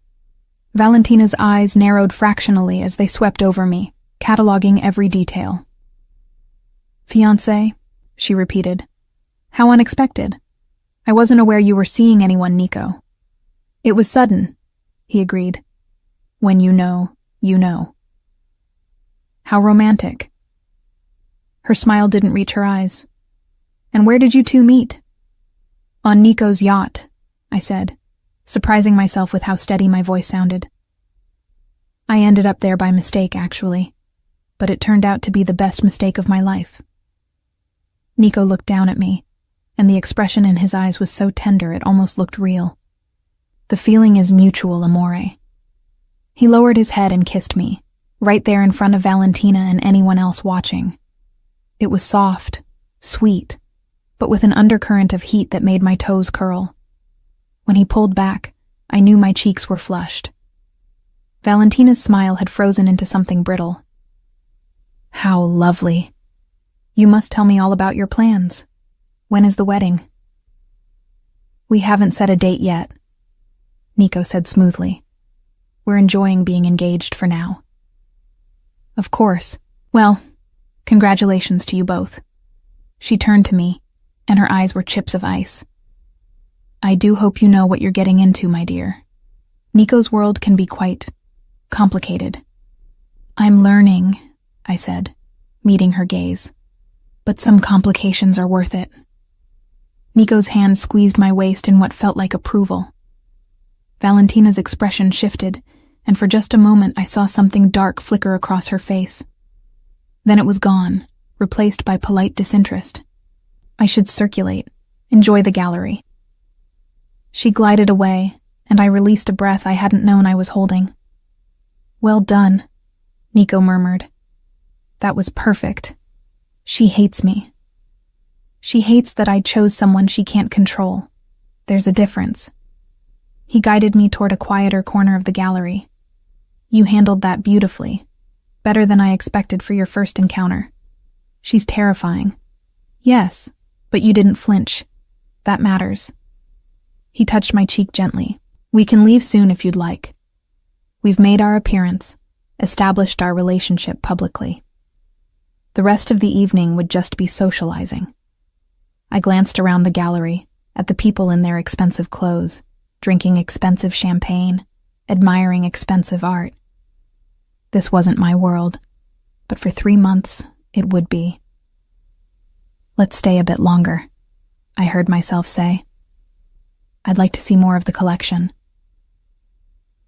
Valentina's eyes narrowed fractionally as they swept over me, cataloging every detail. Fiancé, she repeated. How unexpected. I wasn't aware you were seeing anyone, Nico. It was sudden, he agreed. When you know, you know. How romantic. Her smile didn't reach her eyes. And where did you two meet? On Nico's yacht, I said, surprising myself with how steady my voice sounded. I ended up there by mistake, actually, but it turned out to be the best mistake of my life. Nico looked down at me, and the expression in his eyes was so tender it almost looked real. The feeling is mutual, amore. He lowered his head and kissed me, right there in front of Valentina and anyone else watching. It was soft, sweet, but with an undercurrent of heat that made my toes curl. When he pulled back, I knew my cheeks were flushed. Valentina's smile had frozen into something brittle. How lovely. You must tell me all about your plans. When is the wedding? We haven't set a date yet, Nico said smoothly. We're enjoying being engaged for now. Of course. Well, congratulations to you both. She turned to me, and her eyes were chips of ice. I do hope you know what you're getting into, my dear. Nico's world can be quite complicated. I'm learning, I said, meeting her gaze. But some complications are worth it. Nico's hand squeezed my waist in what felt like approval. Valentina's expression shifted, and for just a moment I saw something dark flicker across her face. Then it was gone, replaced by polite disinterest. I should circulate, enjoy the gallery. She glided away, and I released a breath I hadn't known I was holding. Well done, Nico murmured. That was perfect. She hates me. She hates that I chose someone she can't control. There's a difference. He guided me toward a quieter corner of the gallery. You handled that beautifully. Better than I expected for your first encounter. She's terrifying. Yes, but you didn't flinch. That matters. He touched my cheek gently. We can leave soon if you'd like. We've made our appearance, established our relationship publicly. The rest of the evening would just be socializing. I glanced around the gallery, at the people in their expensive clothes, drinking expensive champagne, admiring expensive art. This wasn't my world, but for 3 months, it would be. Let's stay a bit longer, I heard myself say. I'd like to see more of the collection.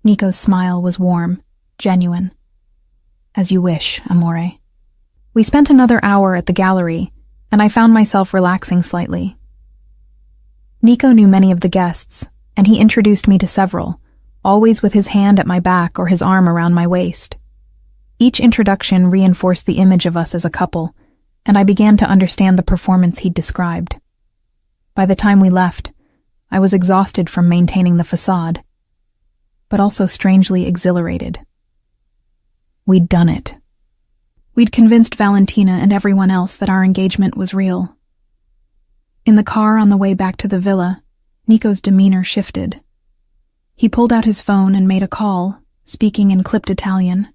Nico's smile was warm, genuine. As you wish, amore. We spent another hour at the gallery, and I found myself relaxing slightly. Nico knew many of the guests, and he introduced me to several, always with his hand at my back or his arm around my waist. Each introduction reinforced the image of us as a couple, and I began to understand the performance he'd described. By the time we left, I was exhausted from maintaining the facade, but also strangely exhilarated. We'd done it. We'd convinced Valentina and everyone else that our engagement was real. In the car on the way back to the villa, Nico's demeanor shifted. He pulled out his phone and made a call, speaking in clipped Italian.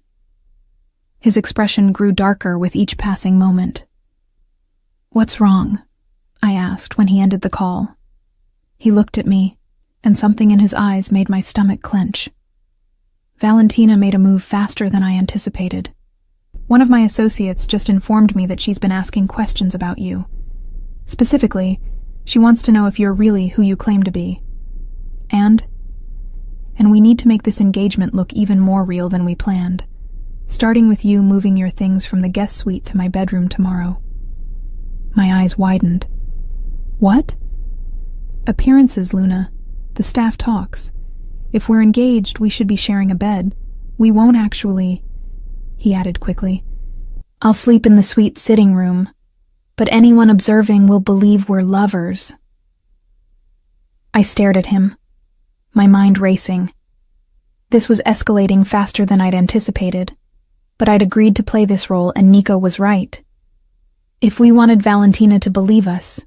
His expression grew darker with each passing moment. What's wrong? I asked when he ended the call. He looked at me, and something in his eyes made my stomach clench. Valentina made a move faster than I anticipated. One of my associates just informed me that she's been asking questions about you. Specifically, she wants to know if you're really who you claim to be. And we need to make this engagement look even more real than we planned, starting with you moving your things from the guest suite to my bedroom tomorrow. My eyes widened. What? Appearances, Luna. The staff talks. If we're engaged, we should be sharing a bed. We won't actually," he added quickly. "I'll sleep in the suite sitting room, but anyone observing will believe we're lovers." I stared at him, my mind racing. This was escalating faster than I'd anticipated, but I'd agreed to play this role and Nico was right. If we wanted Valentina to believe us,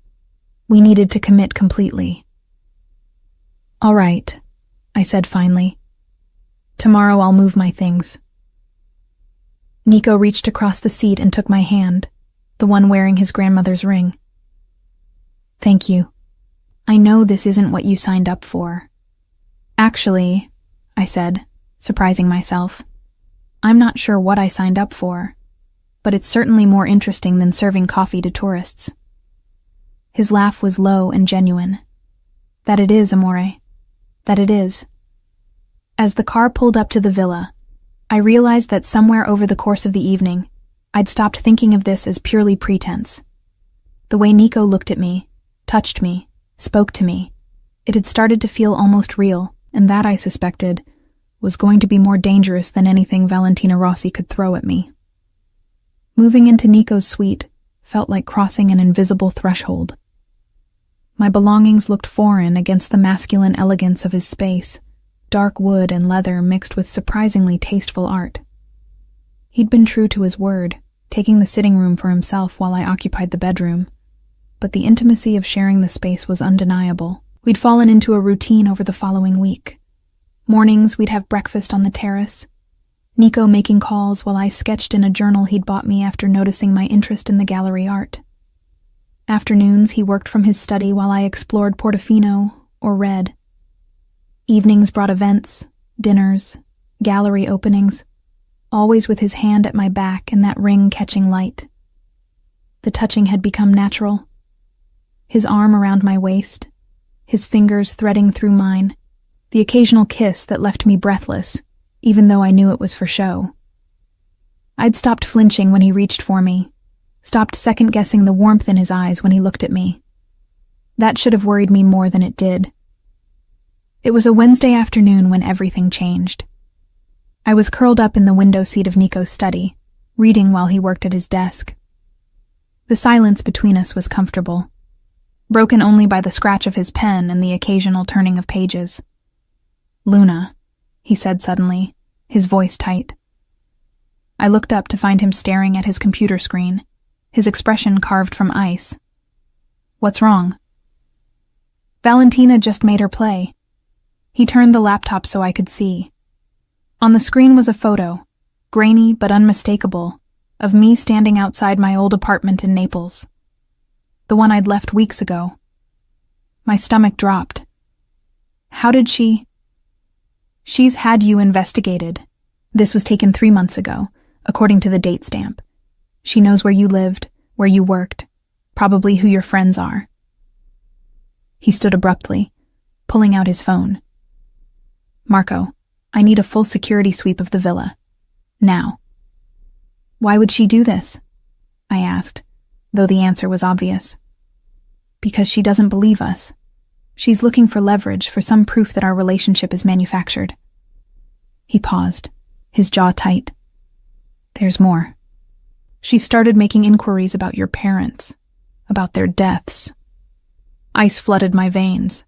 we needed to commit completely. "All right," I said finally. "Tomorrow I'll move my things." Nico reached across the seat and took my hand, the one wearing his grandmother's ring. "Thank you. I know this isn't what you signed up for." "Actually," I said, surprising myself, "I'm not sure what I signed up for, but it's certainly more interesting than serving coffee to tourists." His laugh was low and genuine. "That it is, amore. That it is." As the car pulled up to the villa, I realized that somewhere over the course of the evening, I'd stopped thinking of this as purely pretense. The way Nico looked at me, touched me, spoke to me, it had started to feel almost real, and that, I suspected, was going to be more dangerous than anything Valentina Rossi could throw at me. Moving into Nico's suite felt like crossing an invisible threshold. My belongings looked foreign against the masculine elegance of his space, dark wood and leather mixed with surprisingly tasteful art. He'd been true to his word, taking the sitting room for himself while I occupied the bedroom, but the intimacy of sharing the space was undeniable. We'd fallen into a routine over the following week. Mornings, we'd have breakfast on the terrace, Nico making calls while I sketched in a journal he'd bought me after noticing my interest in the gallery art. Afternoons, he worked from his study while I explored Portofino or read. Evenings brought events, dinners, gallery openings, always with his hand at my back and that ring catching light. The touching had become natural. His arm around my waist, his fingers threading through mine, the occasional kiss that left me breathless, even though I knew it was for show. I'd stopped flinching when he reached for me, stopped second-guessing the warmth in his eyes when he looked at me. That should have worried me more than it did. It was a Wednesday afternoon when everything changed. I was curled up in the window seat of Nico's study, reading while he worked at his desk. The silence between us was comfortable, broken only by the scratch of his pen and the occasional turning of pages. "Luna," he said suddenly, his voice tight. I looked up to find him staring at his computer screen, his expression carved from ice. "What's wrong?" "Valentina just made her play." He turned the laptop so I could see. On the screen was a photo, grainy but unmistakable, of me standing outside my old apartment in Naples. The one I'd left weeks ago. My stomach dropped. "How did she—" "She's had you investigated. This was taken 3 months ago, according to the date stamp. She knows where you lived, where you worked, probably who your friends are." He stood abruptly, pulling out his phone. "Marco, I need a full security sweep of the villa. Now." "Why would she do this?" I asked, though the answer was obvious. "Because she doesn't believe us. She's looking for leverage, for some proof that our relationship is manufactured." He paused, his jaw tight. "There's more. She started making inquiries about your parents, about their deaths." Ice flooded my veins.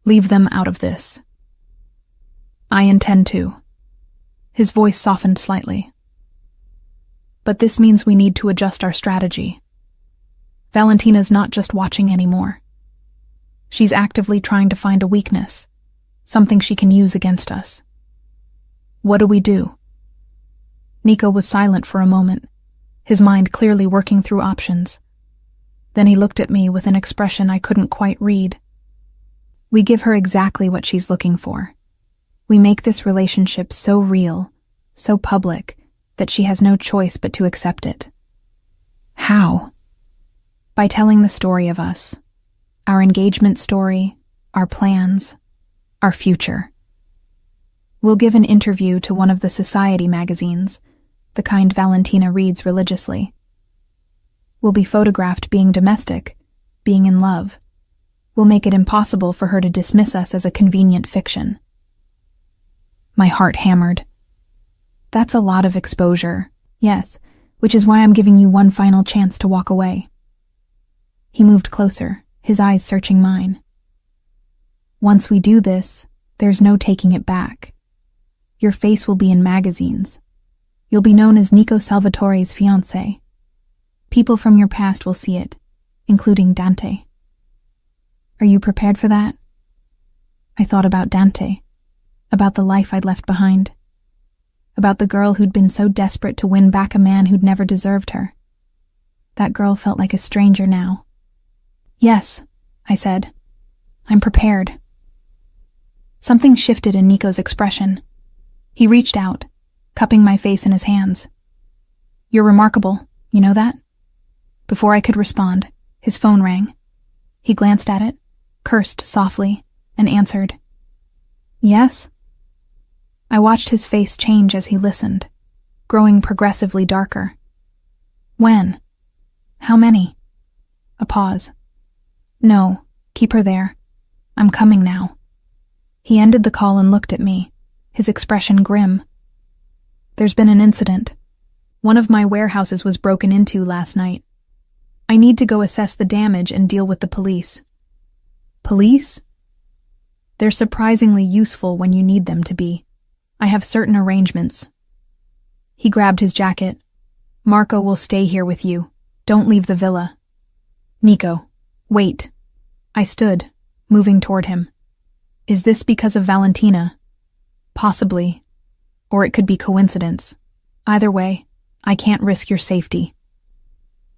"Leave them out of this." "I intend to." His voice softened slightly. "But this means we need to adjust our strategy. Valentina's not just watching anymore. She's actively trying to find a weakness, something she can use against us. What do we do?" Nico was silent for a moment, his mind clearly working through options. Then he looked at me with an expression I couldn't quite read. "We give her exactly what she's looking for. We make this relationship so real, so public, that she has no choice but to accept it." "How?" "By telling the story of us. Our engagement story, our plans, our future. We'll give an interview to one of the society magazines, the kind Valentina reads religiously. We'll be photographed being domestic, being in love. will make it impossible for her to dismiss us as a convenient fiction. My heart hammered. That's a lot of exposure. Yes, which is why I'm giving you one final chance to walk away. He moved closer, his eyes searching mine. Once we do this, there's no taking it back. Your face will be in magazines. You'll be known as Nico Salvatore's fiancé. People from your past will see it, including Dante. Are you prepared for that? I thought about Dante, about the life I'd left behind, about the girl who'd been so desperate to win back a man who'd never deserved her. That girl felt like a stranger now. Yes, I said. I'm prepared. Something shifted in Nico's expression. He reached out, cupping my face in his hands. You're remarkable, you know that? Before I could respond, his phone rang. He glanced at it, cursed softly, and answered. Yes? I watched his face change as he listened, growing progressively darker. When? How many? A pause. No, keep her there. I'm coming now. He ended the call and looked at me, his expression grim. There's been an incident. One of my warehouses was broken into last night. I need to go assess the damage and deal with the police. Police? They're surprisingly useful when you need them to be. I have certain arrangements. He grabbed his jacket. Marco will stay here with you. Don't leave the villa. Nico, wait. I stood, moving toward him. Is this because of Valentina? Possibly. Or it could be coincidence. Either way, I can't risk your safety.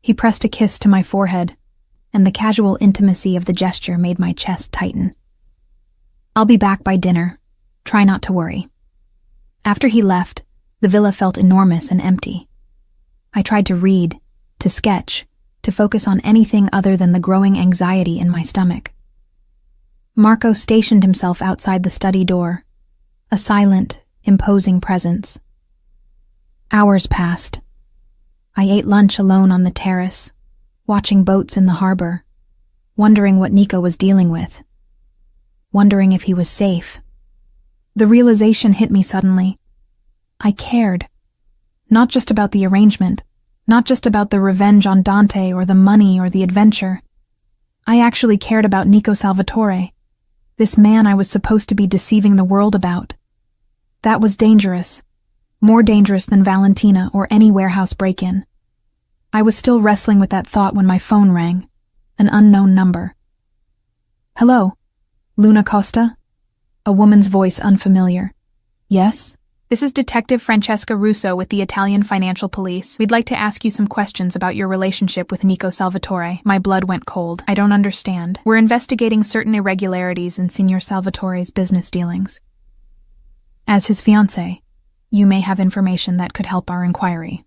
He pressed a kiss to my forehead, and the casual intimacy of the gesture made my chest tighten. I'll be back by dinner. Try not to worry. After he left, the villa felt enormous and empty. I tried to read, to sketch, to focus on anything other than the growing anxiety in my stomach. Marco stationed himself outside the study door, a silent, imposing presence. Hours passed. I ate lunch alone on the terrace, watching boats in the harbor, wondering what Nico was dealing with, wondering if he was safe. The realization hit me suddenly. I cared. Not just about the arrangement, not just about the revenge on Dante or the money or the adventure. I actually cared about Nico Salvatore, this man I was supposed to be deceiving the world about. That was dangerous, more dangerous than Valentina or any warehouse break-in. I was still wrestling with that thought when my phone rang, an unknown number. Hello, Luna Costa? A woman's voice unfamiliar. Yes? This is Detective Francesca Russo with the Italian Financial Police. We'd like to ask you some questions about your relationship with Nico Salvatore. My blood went cold. I don't understand. We're investigating certain irregularities in Signor Salvatore's business dealings. As his fiancé, you may have information that could help our inquiry.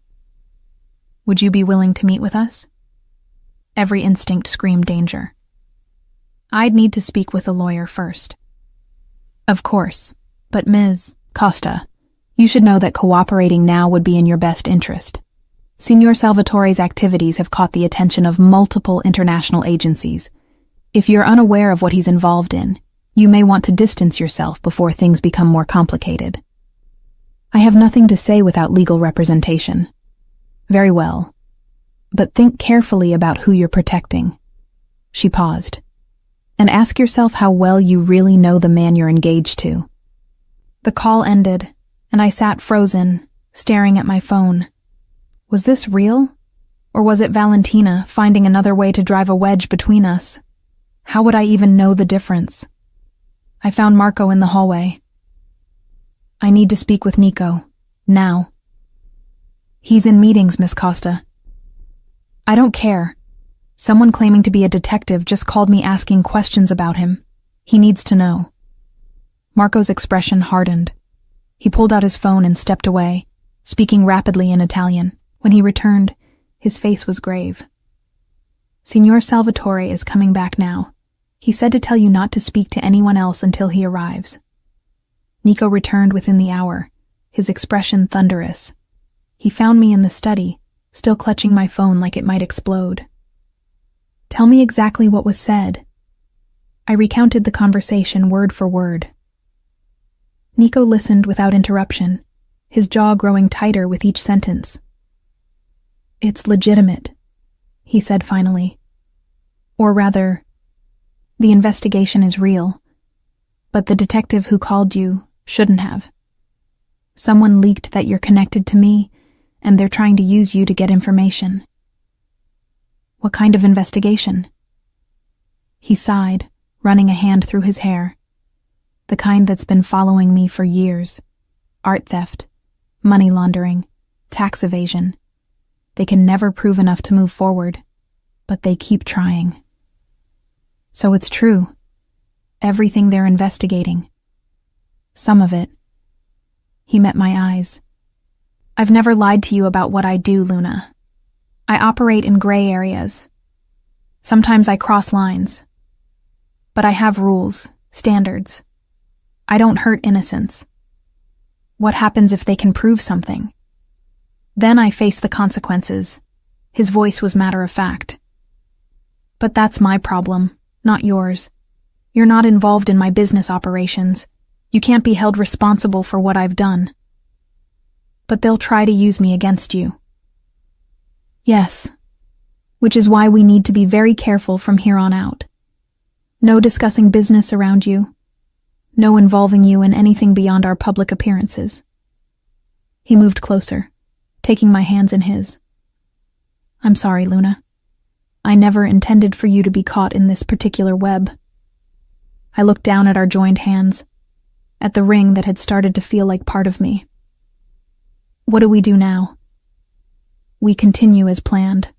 Would you be willing to meet with us? Every instinct screamed danger. I'd need to speak with a lawyer first. Of course, but Ms. Costa, you should know that cooperating now would be in your best interest. Signor Salvatore's activities have caught the attention of multiple international agencies. If you're unaware of what he's involved in, you may want to distance yourself before things become more complicated. I have nothing to say without legal representation. Very well. But think carefully about who you're protecting. She paused. And ask yourself how well you really know the man you're engaged to. The call ended, and I sat frozen, staring at my phone. Was this real? Or was it Valentina finding another way to drive a wedge between us? How would I even know the difference? I found Marco in the hallway. I need to speak with Nico. Now. He's in meetings, Miss Costa. I don't care. Someone claiming to be a detective just called me asking questions about him. He needs to know. Marco's expression hardened. He pulled out his phone and stepped away, speaking rapidly in Italian. When he returned, his face was grave. Signor Salvatore is coming back now. He said to tell you not to speak to anyone else until he arrives. Nico returned within the hour, his expression thunderous. He found me in the study, still clutching my phone like it might explode. Tell me exactly what was said. I recounted the conversation word for word. Nico listened without interruption, his jaw growing tighter with each sentence. "It's legitimate," he said finally. "Or rather, the investigation is real, but the detective who called you shouldn't have. Someone leaked that you're connected to me, and they're trying to use you to get information." "What kind of investigation?" He sighed, running a hand through his hair. "The kind that's been following me for years. Art theft, money laundering, tax evasion. They can never prove enough to move forward, but they keep trying." "So it's true. Everything they're investigating." "Some of it." He met my eyes. "I've never lied to you about what I do, Luna. I operate in gray areas. Sometimes I cross lines. But I have rules, standards. I don't hurt innocents. What happens if they can prove something? Then I face the consequences." His voice was matter of fact. "But that's my problem, not yours. You're not involved in my business operations. You can't be held responsible for what I've done. But they'll try to use me against you." "Yes, which is why we need to be very careful from here on out. No discussing business around you. No involving you in anything beyond our public appearances." He moved closer, taking my hands in his. "I'm sorry, Luna. I never intended for you to be caught in this particular web." I looked down at our joined hands, at the ring that had started to feel like part of me. "What do we do now?" "We continue as planned.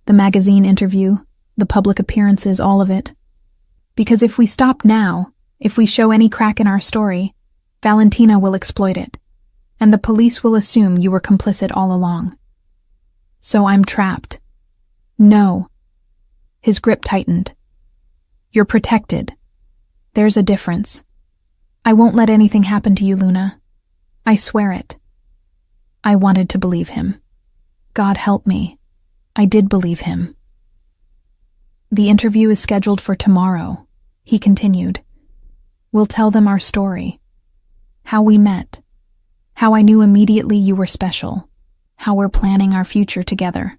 The magazine interview, the public appearances, all of it. Because if we stop now, if we show any crack in our story, Valentina will exploit it, and the police will assume you were complicit all along. So I'm trapped." "No." His grip tightened. "You're protected. There's a difference. I won't let anything happen to you, Luna. I swear it." I wanted to believe him. God help me. I did believe him. "The interview is scheduled for tomorrow," he continued. "We'll tell them our story. How we met. How I knew immediately you were special. How we're planning our future together.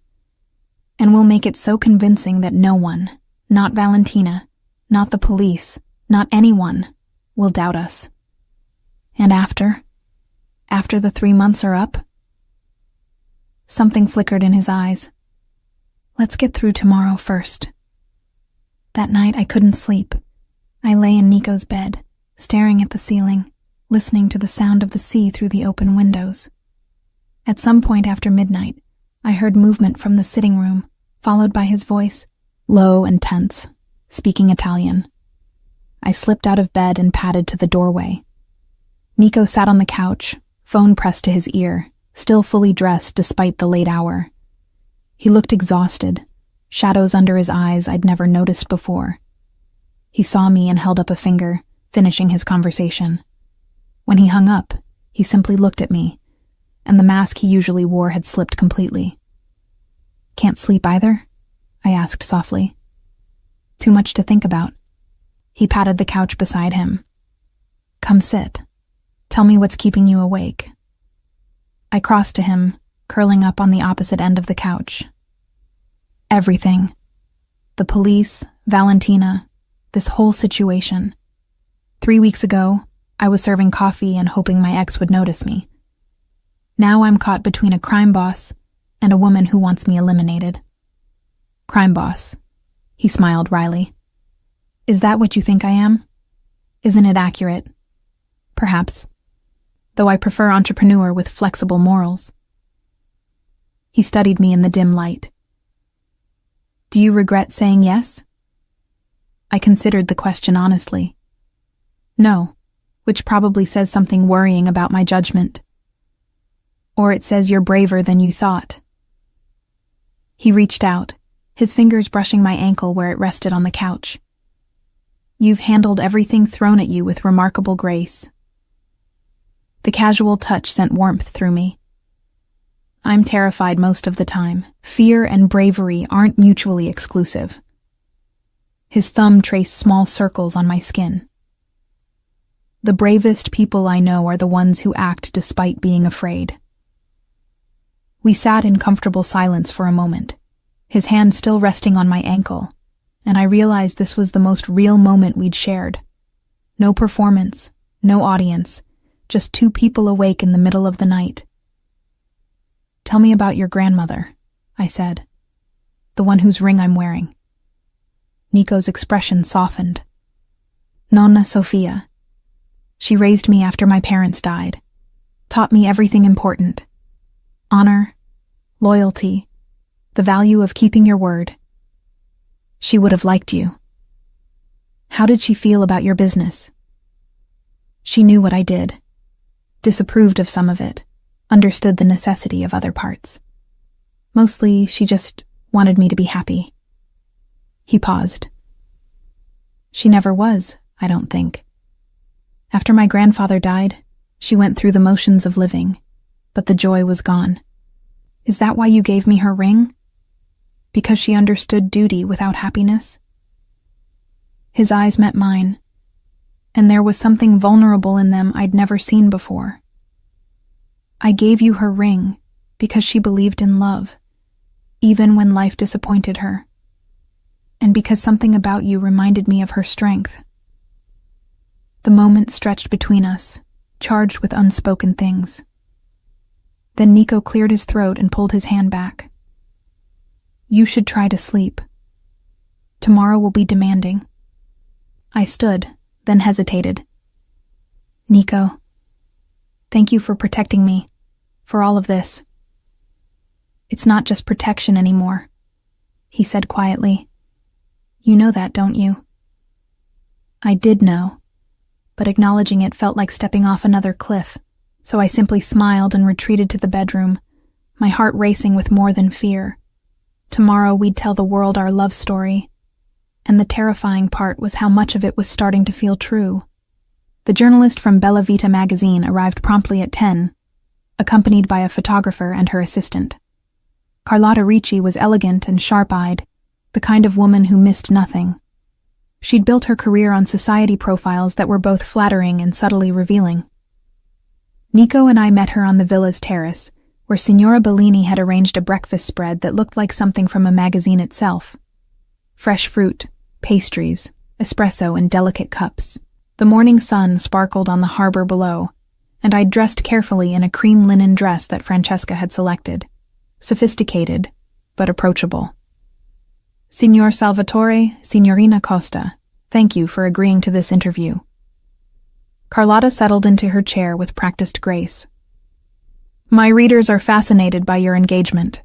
And we'll make it so convincing that no one, not Valentina, not the police, not anyone, will doubt us. And after the 3 months are up?" Something flickered in his eyes. "Let's get through tomorrow first." That night I couldn't sleep. I lay in Nico's bed, staring at the ceiling, listening to the sound of the sea through the open windows. At some point after midnight, I heard movement from the sitting room, followed by his voice, low and tense, speaking Italian. I slipped out of bed and padded to the doorway. Nico sat on the couch, phone pressed to his ear, still fully dressed despite the late hour. He looked exhausted, shadows under his eyes I'd never noticed before. He saw me and held up a finger, finishing his conversation. When he hung up, he simply looked at me, and the mask he usually wore had slipped completely. "Can't sleep either?" I asked softly. "Too much to think about." He patted the couch beside him. "Come sit. Tell me what's keeping you awake." I crossed to him, curling up on the opposite end of the couch. "Everything. The police, Valentina, this whole situation. 3 weeks ago, I was serving coffee and hoping my ex would notice me. Now I'm caught between a crime boss and a woman who wants me eliminated." "Crime boss." He smiled wryly. "Is that what you think I am? Isn't it accurate?" "Perhaps. Though I prefer entrepreneur with flexible morals." He studied me in the dim light. "Do you regret saying yes?" I considered the question honestly. "No," which probably says something worrying about my judgment. "Or it says you're braver than you thought." He reached out, his fingers brushing my ankle where it rested on the couch. "You've handled everything thrown at you with remarkable grace." The casual touch sent warmth through me. I'm terrified most of the time. Fear and bravery aren't mutually exclusive. His thumb traced small circles on my skin. The bravest people I know are the ones who act despite being afraid. We sat in comfortable silence for a moment, his hand still resting on my ankle, and I realized this was the most real moment we'd shared. No performance, no audience, just two people awake in the middle of the night. "Tell me about your grandmother," I said. "The one whose ring I'm wearing." Nico's expression softened. "Nonna Sofia. She raised me after my parents died, taught me everything important. Honor, loyalty, the value of keeping your word. She would have liked you." "How did she feel about your business?" "She knew what I did, disapproved of some of it, understood the necessity of other parts. Mostly, she just wanted me to be happy." He paused. "She never was, I don't think. After my grandfather died, she went through the motions of living, but the joy was gone." "Is that why you gave me her ring? Because she understood duty without happiness?" His eyes met mine, and there was something vulnerable in them I'd never seen before. "I gave you her ring because she believed in love, even when life disappointed her, and because something about you reminded me of her strength." The moment stretched between us, charged with unspoken things. Then Nico cleared his throat and pulled his hand back. "You should try to sleep. Tomorrow will be demanding." I stood, then hesitated. "Nico, thank you for protecting me, for all of this." "It's not just protection anymore," he said quietly. "You know that, don't you?" I did know, but acknowledging it felt like stepping off another cliff, so I simply smiled and retreated to the bedroom, my heart racing with more than fear. Tomorrow we'd tell the world our love story, and the terrifying part was how much of it was starting to feel true. The journalist from Bella Vita magazine arrived promptly at 10, accompanied by a photographer and her assistant. Carlotta Ricci was elegant and sharp-eyed, the kind of woman who missed nothing. She'd built her career on society profiles that were both flattering and subtly revealing. Nico and I met her on the villa's terrace, where Signora Bellini had arranged a breakfast spread that looked like something from a magazine itself. Fresh fruit, pastries, espresso in delicate cups. The morning sun sparkled on the harbor below, and I'd dressed carefully in a cream linen dress that Francesca had selected. Sophisticated, but approachable. "Signor Salvatore, Signorina Costa, thank you for agreeing to this interview." Carlotta settled into her chair with practiced grace. "My readers are fascinated by your engagement.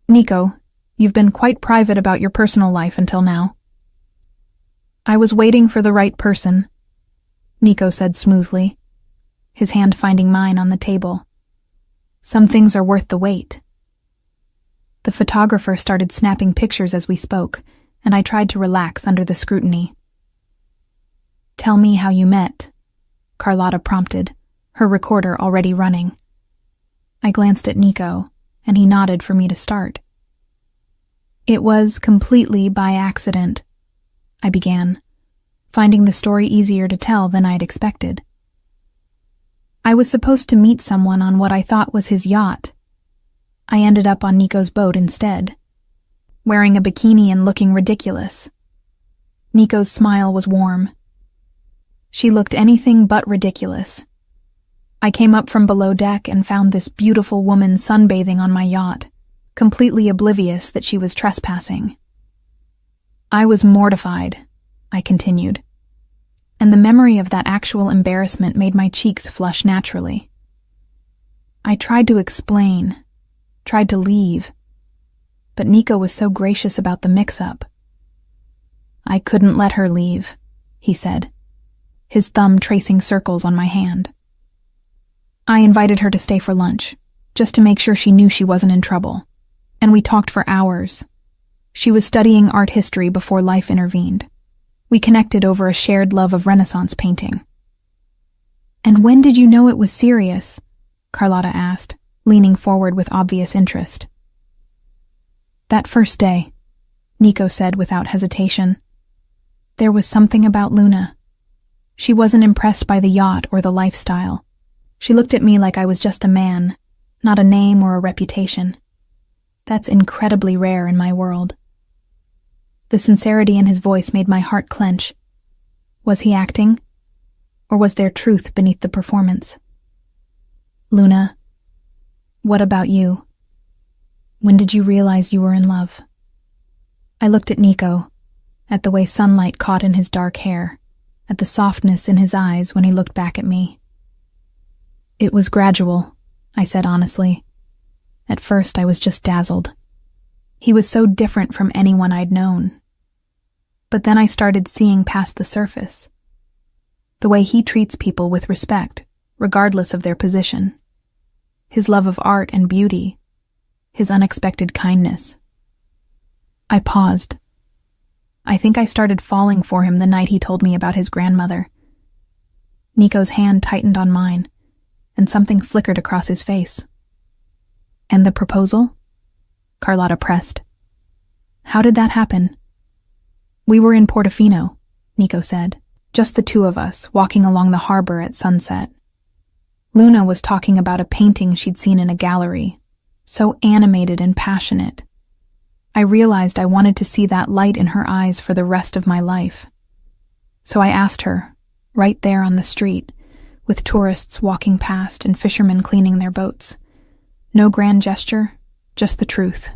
Nico, you've been quite private about your personal life until now." "I was waiting for the right person," Nico said smoothly, his hand finding mine on the table. "Some things are worth the wait." The photographer started snapping pictures as we spoke, and I tried to relax under the scrutiny. "Tell me how you met," Carlotta prompted, her recorder already running. I glanced at Nico, and he nodded for me to start. "It was completely by accident," I began, finding the story easier to tell than I'd expected. "I was supposed to meet someone on what I thought was his yacht. I ended up on Nico's boat instead, wearing a bikini and looking ridiculous." Nico's smile was warm. "She looked anything but ridiculous. I came up from below deck and found this beautiful woman sunbathing on my yacht, completely oblivious that she was trespassing. I was mortified," I continued, and the memory of that actual embarrassment made my cheeks flush naturally. I tried to explain, tried to leave, but Nico was so gracious about the mix-up. "I couldn't let her leave," he said, his thumb tracing circles on my hand. "I invited her to stay for lunch, just to make sure she knew she wasn't in trouble, and we talked for hours. She was studying art history before life intervened. We connected over a shared love of Renaissance painting." "And when did you know it was serious?" Carlotta asked, leaning forward with obvious interest. "That first day," Nico said without hesitation. There was something about Luna. She wasn't impressed by the yacht or the lifestyle. She looked at me like I was just a man, not a name or a reputation. That's incredibly rare in my world. The sincerity in his voice made my heart clench. Was he acting? Or was there truth beneath the performance? Luna, what about you? When did you realize you were in love? I looked at Nico, at the way sunlight caught in his dark hair, at the softness in his eyes when he looked back at me. It was gradual, I said honestly. At first I was just dazzled. He was so different from anyone I'd known. But then I started seeing past the surface. The way he treats people with respect, regardless of their position. His love of art and beauty. His unexpected kindness. I paused. I think I started falling for him the night he told me about his grandmother. Nico's hand tightened on mine, and something flickered across his face. And the proposal? Carlotta pressed. How did that happen? We were in Portofino, Nico said. Just the two of us, walking along the harbor at sunset. Luna was talking about a painting she'd seen in a gallery, so animated and passionate. I realized I wanted to see that light in her eyes for the rest of my life. So I asked her, right there on the street, with tourists walking past and fishermen cleaning their boats. No grand gesture, just the truth.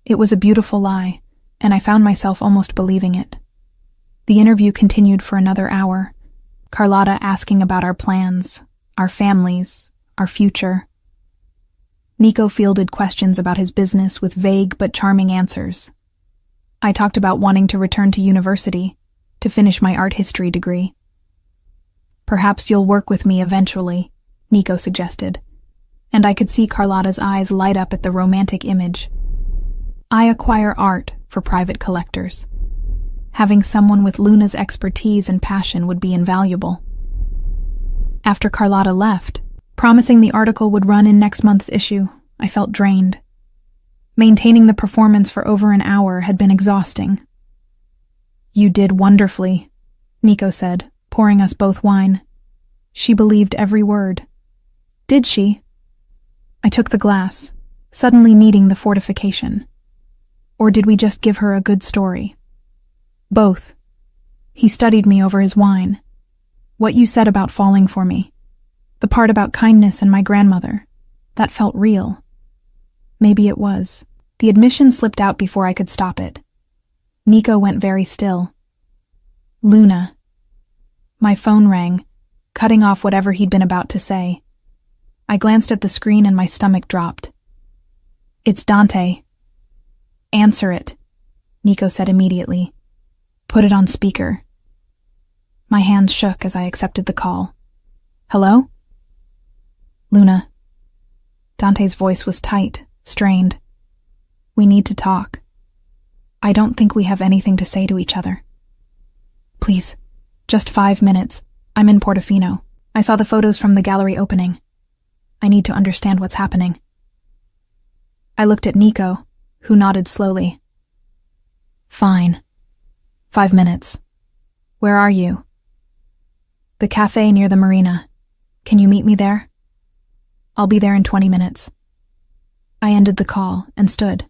It was a beautiful lie, and I found myself almost believing it. The interview continued for another hour, Carlotta asking about our plans, our families, our future. Nico fielded questions about his business with vague but charming answers. I talked about wanting to return to university, to finish my art history degree. Perhaps you'll work with me eventually, Nico suggested, and I could see Carlotta's eyes light up at the romantic image. I acquire art for private collectors. Having someone with Luna's expertise and passion would be invaluable. After Carlotta left, promising the article would run in next month's issue, I felt drained. Maintaining the performance for over an hour had been exhausting. You did wonderfully, Nico said, pouring us both wine. She believed every word. Did she? I took the glass, suddenly needing the fortification. Or did we just give her a good story? Both. He studied me over his wine. What you said about falling for me. The part about kindness and my grandmother. That felt real. Maybe it was. The admission slipped out before I could stop it. Nico went very still. Luna. My phone rang, cutting off whatever he'd been about to say. I glanced at the screen and my stomach dropped. It's Dante. Answer it, Nico said immediately. Put it on speaker. My hands shook as I accepted the call. Hello? Luna. Dante's voice was tight, strained. We need to talk. I don't think we have anything to say to each other. Please, just 5 minutes. I'm in Portofino. I saw the photos from the gallery opening. I need to understand what's happening. I looked at Nico, who nodded slowly. Fine. 5 minutes. Where are you? The cafe near the marina. Can you meet me there? I'll be there in 20 minutes. I ended the call and stood.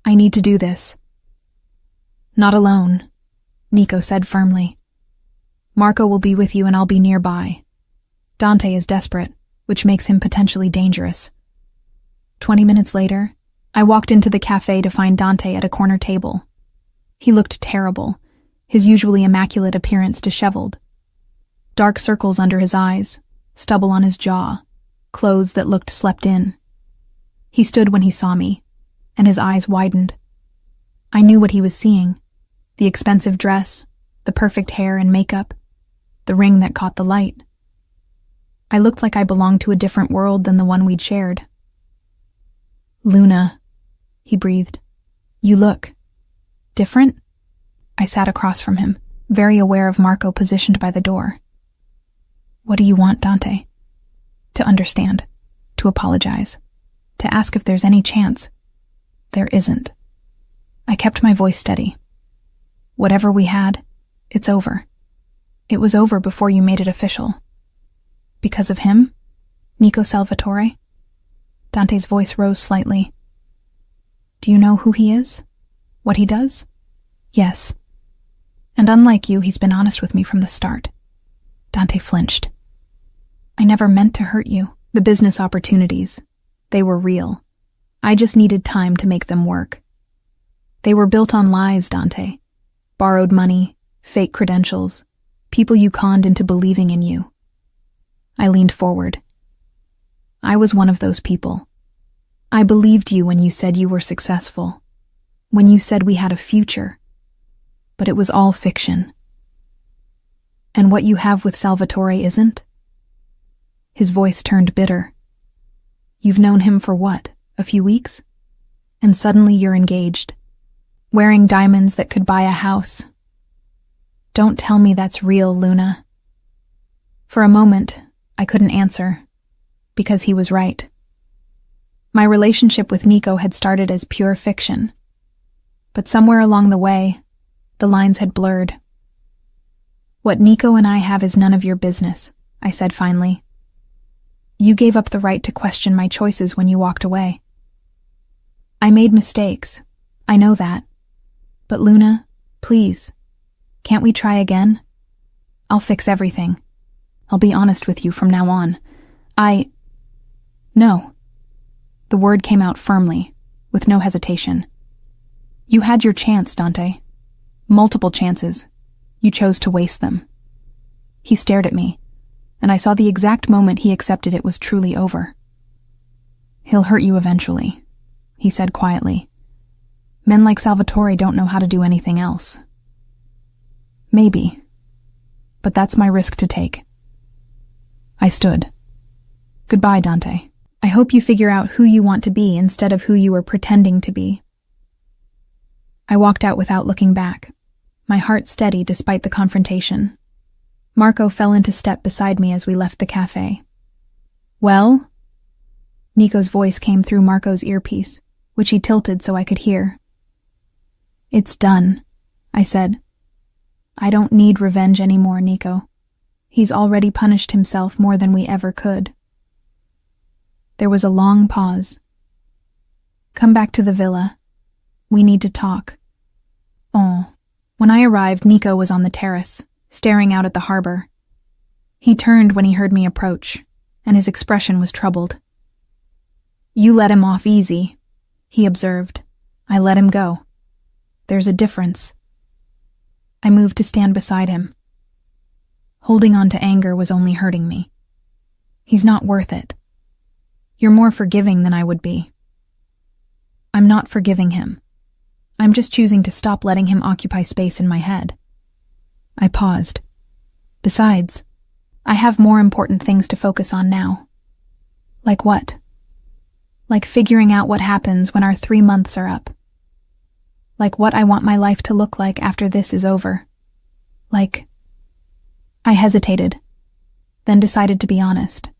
I need to do this. Not alone, Nico said firmly. Marco will be with you and I'll be nearby. Dante is desperate, which makes him potentially dangerous. 20 minutes later, I walked into the cafe to find Dante at a corner table. He looked terrible, his usually immaculate appearance disheveled. Dark circles under his eyes, stubble on his jaw, clothes that looked slept in. He stood when he saw me, and his eyes widened. I knew what he was seeing. The expensive dress, the perfect hair and makeup, the ring that caught the light. I looked like I belonged to a different world than the one we'd shared. Luna, he breathed. You look different? I sat across from him, very aware of Marco positioned by the door. What do you want, Dante? To understand, to apologize, to ask if there's any chance. There isn't. I kept my voice steady. Whatever we had, it's over. It was over before you made it official. Because of him? Nico Salvatore? Dante's voice rose slightly. Do you know who he is? What he does? Yes. And unlike you, he's been honest with me from the start. Dante flinched. I never meant to hurt you. The business opportunities, they were real. I just needed time to make them work. They were built on lies, Dante. Borrowed money, fake credentials, people you conned into believing in you. I leaned forward. I was one of those people. I believed you when you said you were successful, when you said we had a future. But it was all fiction. And what you have with Salvatore isn't? His voice turned bitter. You've known him for what, a few weeks? And suddenly you're engaged, wearing diamonds that could buy a house. Don't tell me that's real, Luna. For a moment, I couldn't answer, because he was right. My relationship with Nico had started as pure fiction, but somewhere along the way, the lines had blurred. What Nico and I have is none of your business, I said finally. You gave up the right to question my choices when you walked away. I made mistakes, I know that. But Luna, please, can't we try again? I'll fix everything. I'll be honest with you from now on. No. The word came out firmly, with no hesitation. You had your chance, Dante. Multiple chances. You chose to waste them. He stared at me, and I saw the exact moment he accepted it was truly over. He'll hurt you eventually, he said quietly. Men like Salvatore don't know how to do anything else. Maybe, but that's my risk to take. I stood. Goodbye, Dante. I hope you figure out who you want to be instead of who you were pretending to be. I walked out without looking back, my heart steady despite the confrontation. Marco fell into step beside me as we left the cafe. Well? Nico's voice came through Marco's earpiece, which he tilted so I could hear. It's done, I said. I don't need revenge anymore, Nico. He's already punished himself more than we ever could. There was a long pause. Come back to the villa. We need to talk. Oh. When I arrived, Nico was on the terrace, staring out at the harbor. He turned when he heard me approach, and his expression was troubled. You let him off easy, he observed. I let him go. There's a difference. I moved to stand beside him. Holding on to anger was only hurting me. He's not worth it. You're more forgiving than I would be. I'm not forgiving him. I'm just choosing to stop letting him occupy space in my head. I paused. Besides, I have more important things to focus on now. Like what? Like figuring out what happens when our 3 months are up. Like what I want my life to look like after this is over. Like... I hesitated, then decided to be honest.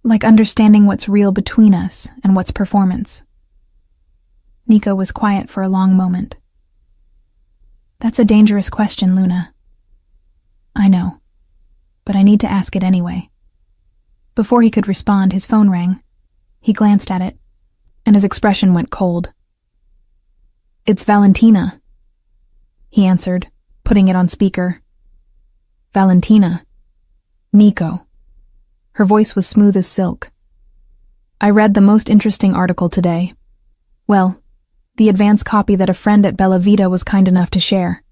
Like understanding what's real between us and what's performance. Nico was quiet for a long moment. That's a dangerous question, Luna. I know, but I need to ask it anyway. Before he could respond, his phone rang. He glanced at it, and his expression went cold. It's Valentina, he answered, putting it on speaker. Valentina. Nico. Her voice was smooth as silk. I read the most interesting article today. Well, the advance copy that a friend at Bella Vita was kind enough to share.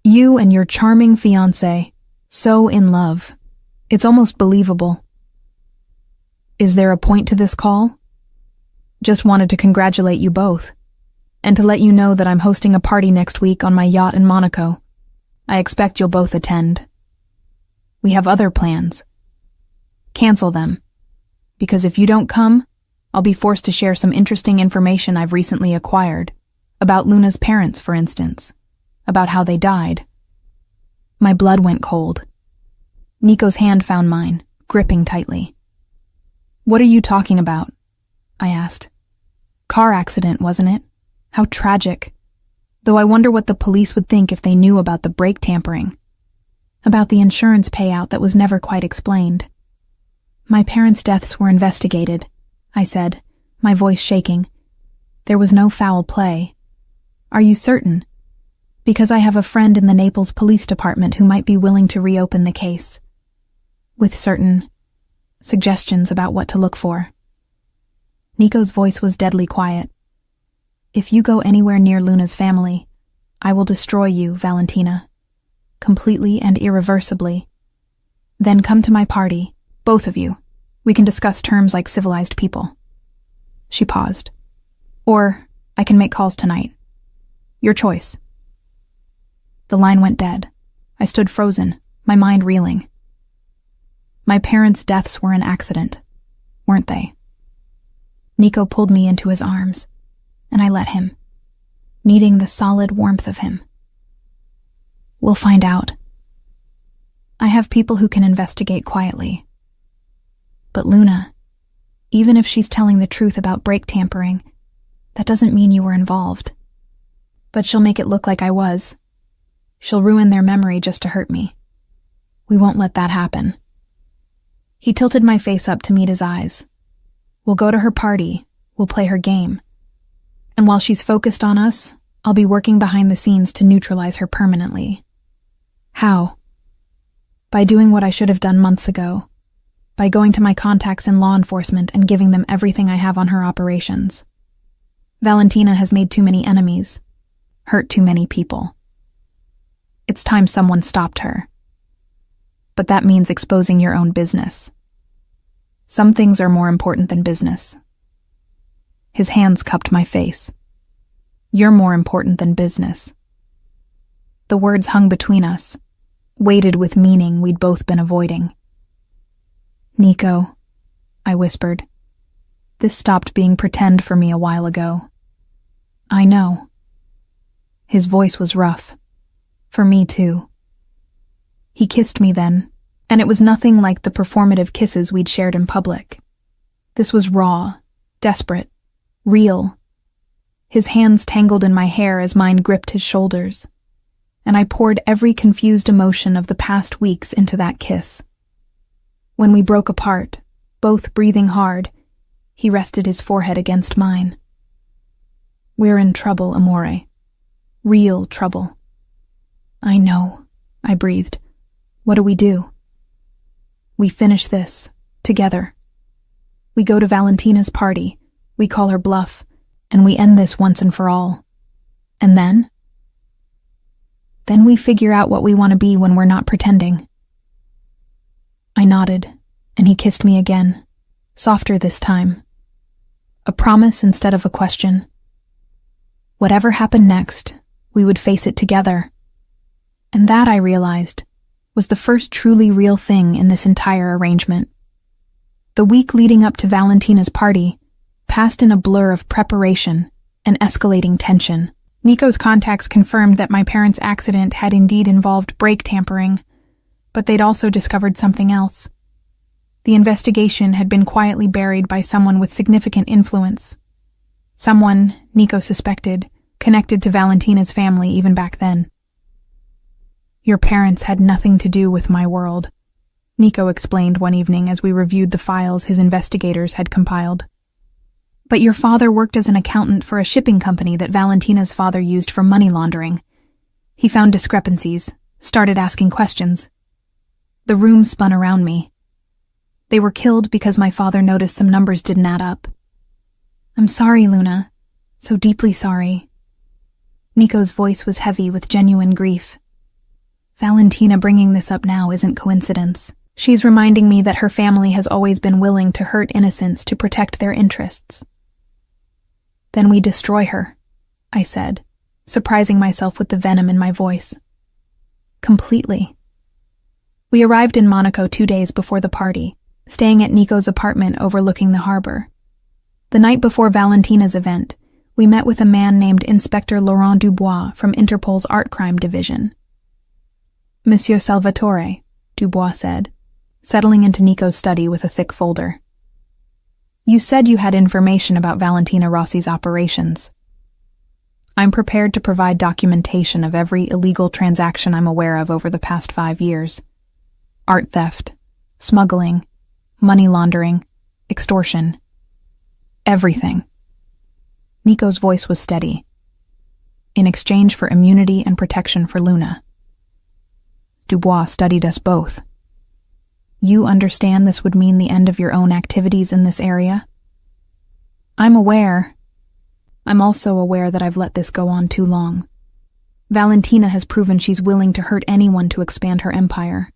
You and your charming fiancé, so in love. It's almost believable. Is there a point to this call? Just wanted to congratulate you both, and to let you know that I'm hosting a party next week on my yacht in Monaco. I expect you'll both attend. We have other plans. Cancel them, because if you don't come, I'll be forced to share some interesting information I've recently acquired, about Luna's parents, for instance, about how they died. My blood went cold. Nico's hand found mine, gripping tightly. What are you talking about? I asked. Car accident, wasn't it? How tragic. Though I wonder what the police would think if they knew about the brake tampering, about the insurance payout that was never quite explained. My parents' deaths were investigated, I said, my voice shaking. There was no foul play. Are you certain? Because I have a friend in the Naples Police Department who might be willing to reopen the case, with certain suggestions about what to look for. Nico's voice was deadly quiet. If you go anywhere near Luna's family, I will destroy you, Valentina, completely and irreversibly. Then come to my party, both of you. We can discuss terms like civilized people. She paused. Or I can make calls tonight. Your choice. The line went dead. I stood frozen, my mind reeling. My parents' deaths were an accident, weren't they? Nico pulled me into his arms, and I let him, needing the solid warmth of him. We'll find out. I have people who can investigate quietly. But Luna, even if she's telling the truth about brake tampering, that doesn't mean you were involved. But she'll make it look like I was. She'll ruin their memory just to hurt me. We won't let that happen. He tilted my face up to meet his eyes. We'll go to her party, we'll play her game. And while she's focused on us, I'll be working behind the scenes to neutralize her permanently. How? By doing what I should have done months ago. By going to my contacts in law enforcement and giving them everything I have on her operations. Valentina has made too many enemies, hurt too many people. It's time someone stopped her. But that means exposing your own business. Some things are more important than business. His hands cupped my face. You're more important than business. The words hung between us, weighted with meaning we'd both been avoiding. Nico, I whispered. This stopped being pretend for me a while ago. I know. His voice was rough. For me too. He kissed me then, and it was nothing like the performative kisses we'd shared in public. This was raw, desperate, real. His hands tangled in my hair as mine gripped his shoulders, and I poured every confused emotion of the past weeks into that kiss. When we broke apart, both breathing hard, he rested his forehead against mine. We're in trouble, amore. Real trouble. I know, I breathed. What do we do? We finish this, together. We go to Valentina's party, we call her bluff, and we end this once and for all. And then? Then we figure out what we want to be when we're not pretending. I nodded, and he kissed me again, softer this time. A promise instead of a question. Whatever happened next, we would face it together. And that, I realized, was the first truly real thing in this entire arrangement. The week leading up to Valentina's party passed in a blur of preparation and escalating tension. Nico's contacts confirmed that my parents' accident had indeed involved brake tampering, but they'd also discovered something else. The investigation had been quietly buried by someone with significant influence. Someone, Nico suspected, connected to Valentina's family even back then. Your parents had nothing to do with my world, Nico explained one evening as we reviewed the files his investigators had compiled. But your father worked as an accountant for a shipping company that Valentina's father used for money laundering. He found discrepancies, started asking questions. The room spun around me. They were killed because my father noticed some numbers didn't add up. I'm sorry, Luna. So deeply sorry. Nico's voice was heavy with genuine grief. Valentina bringing this up now isn't coincidence. She's reminding me that her family has always been willing to hurt innocents to protect their interests. Then we destroy her, I said, surprising myself with the venom in my voice. Completely. We arrived in Monaco 2 days before the party, staying at Nico's apartment overlooking the harbor. The night before Valentina's event, we met with a man named Inspector Laurent Dubois from Interpol's Art Crime Division. Monsieur Salvatore, Dubois said, settling into Nico's study with a thick folder. You said you had information about Valentina Rossi's operations. I'm prepared to provide documentation of every illegal transaction I'm aware of over the past 5 years. Art theft, smuggling, money laundering, extortion. Everything. Nico's voice was steady. In exchange for immunity and protection for Luna. Dubois studied us both. You understand this would mean the end of your own activities in this area? I'm aware. I'm also aware that I've let this go on too long. Valentina has proven she's willing to hurt anyone to expand her empire.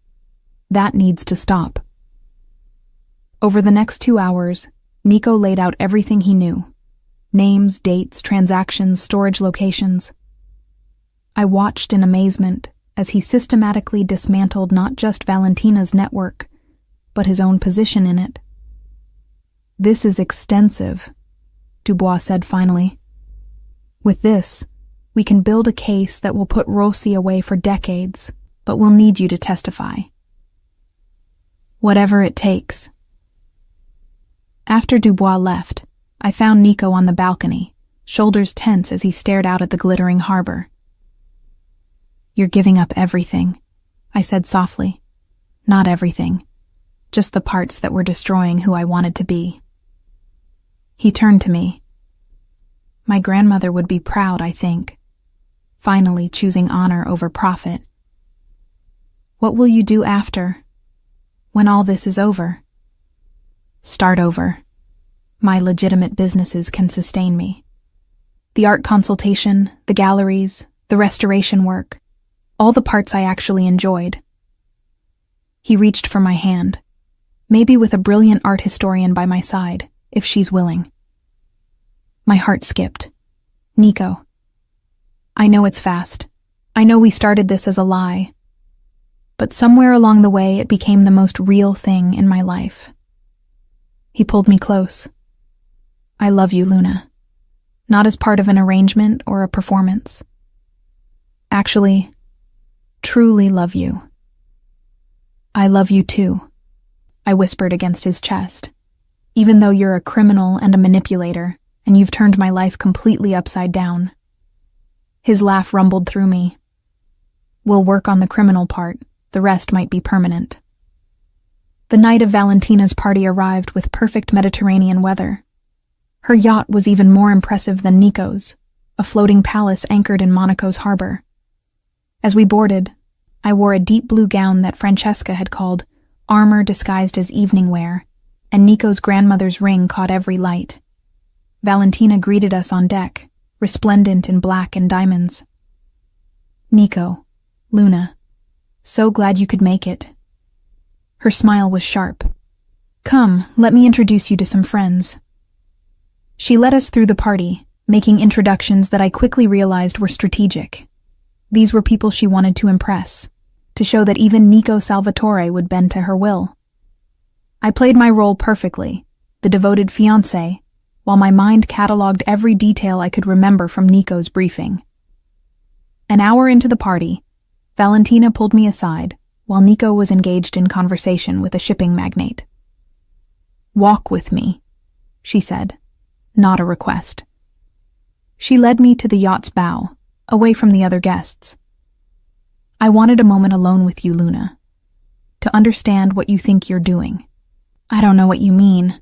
That needs to stop. Over the next 2 hours, Nico laid out everything he knew. Names, dates, transactions, storage locations. I watched in amazement as he systematically dismantled not just Valentina's network, but his own position in it. This is extensive, Dubois said finally. With this, we can build a case that will put Rossi away for decades, but we'll need you to testify. Whatever it takes. After Dubois left, I found Nico on the balcony, shoulders tense as he stared out at the glittering harbor. You're giving up everything, I said softly. Not everything, just the parts that were destroying who I wanted to be. He turned to me. My grandmother would be proud, I think, finally choosing honor over profit. What will you do after, when all this is over? Start over. My legitimate businesses can sustain me. The art consultation, the galleries, the restoration work, all the parts I actually enjoyed. He reached for my hand, maybe with a brilliant art historian by my side, if she's willing. My heart skipped. Nico. I know it's fast. I know we started this as a lie. But somewhere along the way it became the most real thing in my life. He pulled me close. I love you, Luna. Not as part of an arrangement or a performance. Actually, truly love you. I love you too, I whispered against his chest. Even though you're a criminal and a manipulator, and you've turned my life completely upside down. His laugh rumbled through me. We'll work on the criminal part, the rest might be permanent. The night of Valentina's party arrived with perfect Mediterranean weather. Her yacht was even more impressive than Nico's, a floating palace anchored in Monaco's harbor. As we boarded, I wore a deep blue gown that Francesca had called armor disguised as evening wear, and Nico's grandmother's ring caught every light. Valentina greeted us on deck, resplendent in black and diamonds. Nico, Luna, so glad you could make it. Her smile was sharp. Come, let me introduce you to some friends. She led us through the party, making introductions that I quickly realized were strategic. These were people she wanted to impress, to show that even Nico Salvatore would bend to her will. I played my role perfectly, the devoted fiancé, while my mind catalogued every detail I could remember from Nico's briefing. An hour into the party, Valentina pulled me aside while Nico was engaged in conversation with a shipping magnate. Walk with me, she said, not a request. She led me to the yacht's bow, away from the other guests. I wanted a moment alone with you, Luna, to understand what you think you're doing. I don't know what you mean.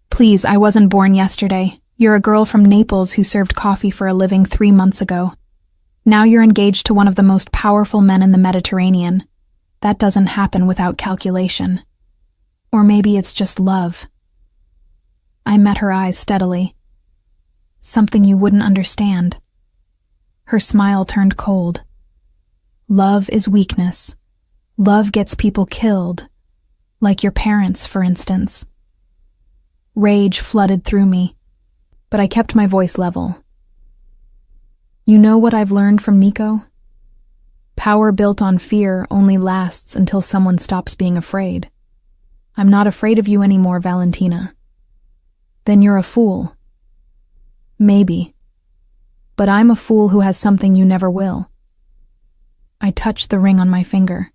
Please, I wasn't born yesterday. You're a girl from Naples who served coffee for a living 3 months ago. Now you're engaged to one of the most powerful men in the Mediterranean. That doesn't happen without calculation. Or maybe it's just love. I met her eyes steadily. Something you wouldn't understand. Her smile turned cold. Love is weakness. Love gets people killed. Like your parents, for instance. Rage flooded through me, but I kept my voice level. You know what I've learned from Nico? Power built on fear only lasts until someone stops being afraid. I'm not afraid of you anymore, Valentina. Then you're a fool. Maybe. But I'm a fool who has something you never will. I touched the ring on my finger.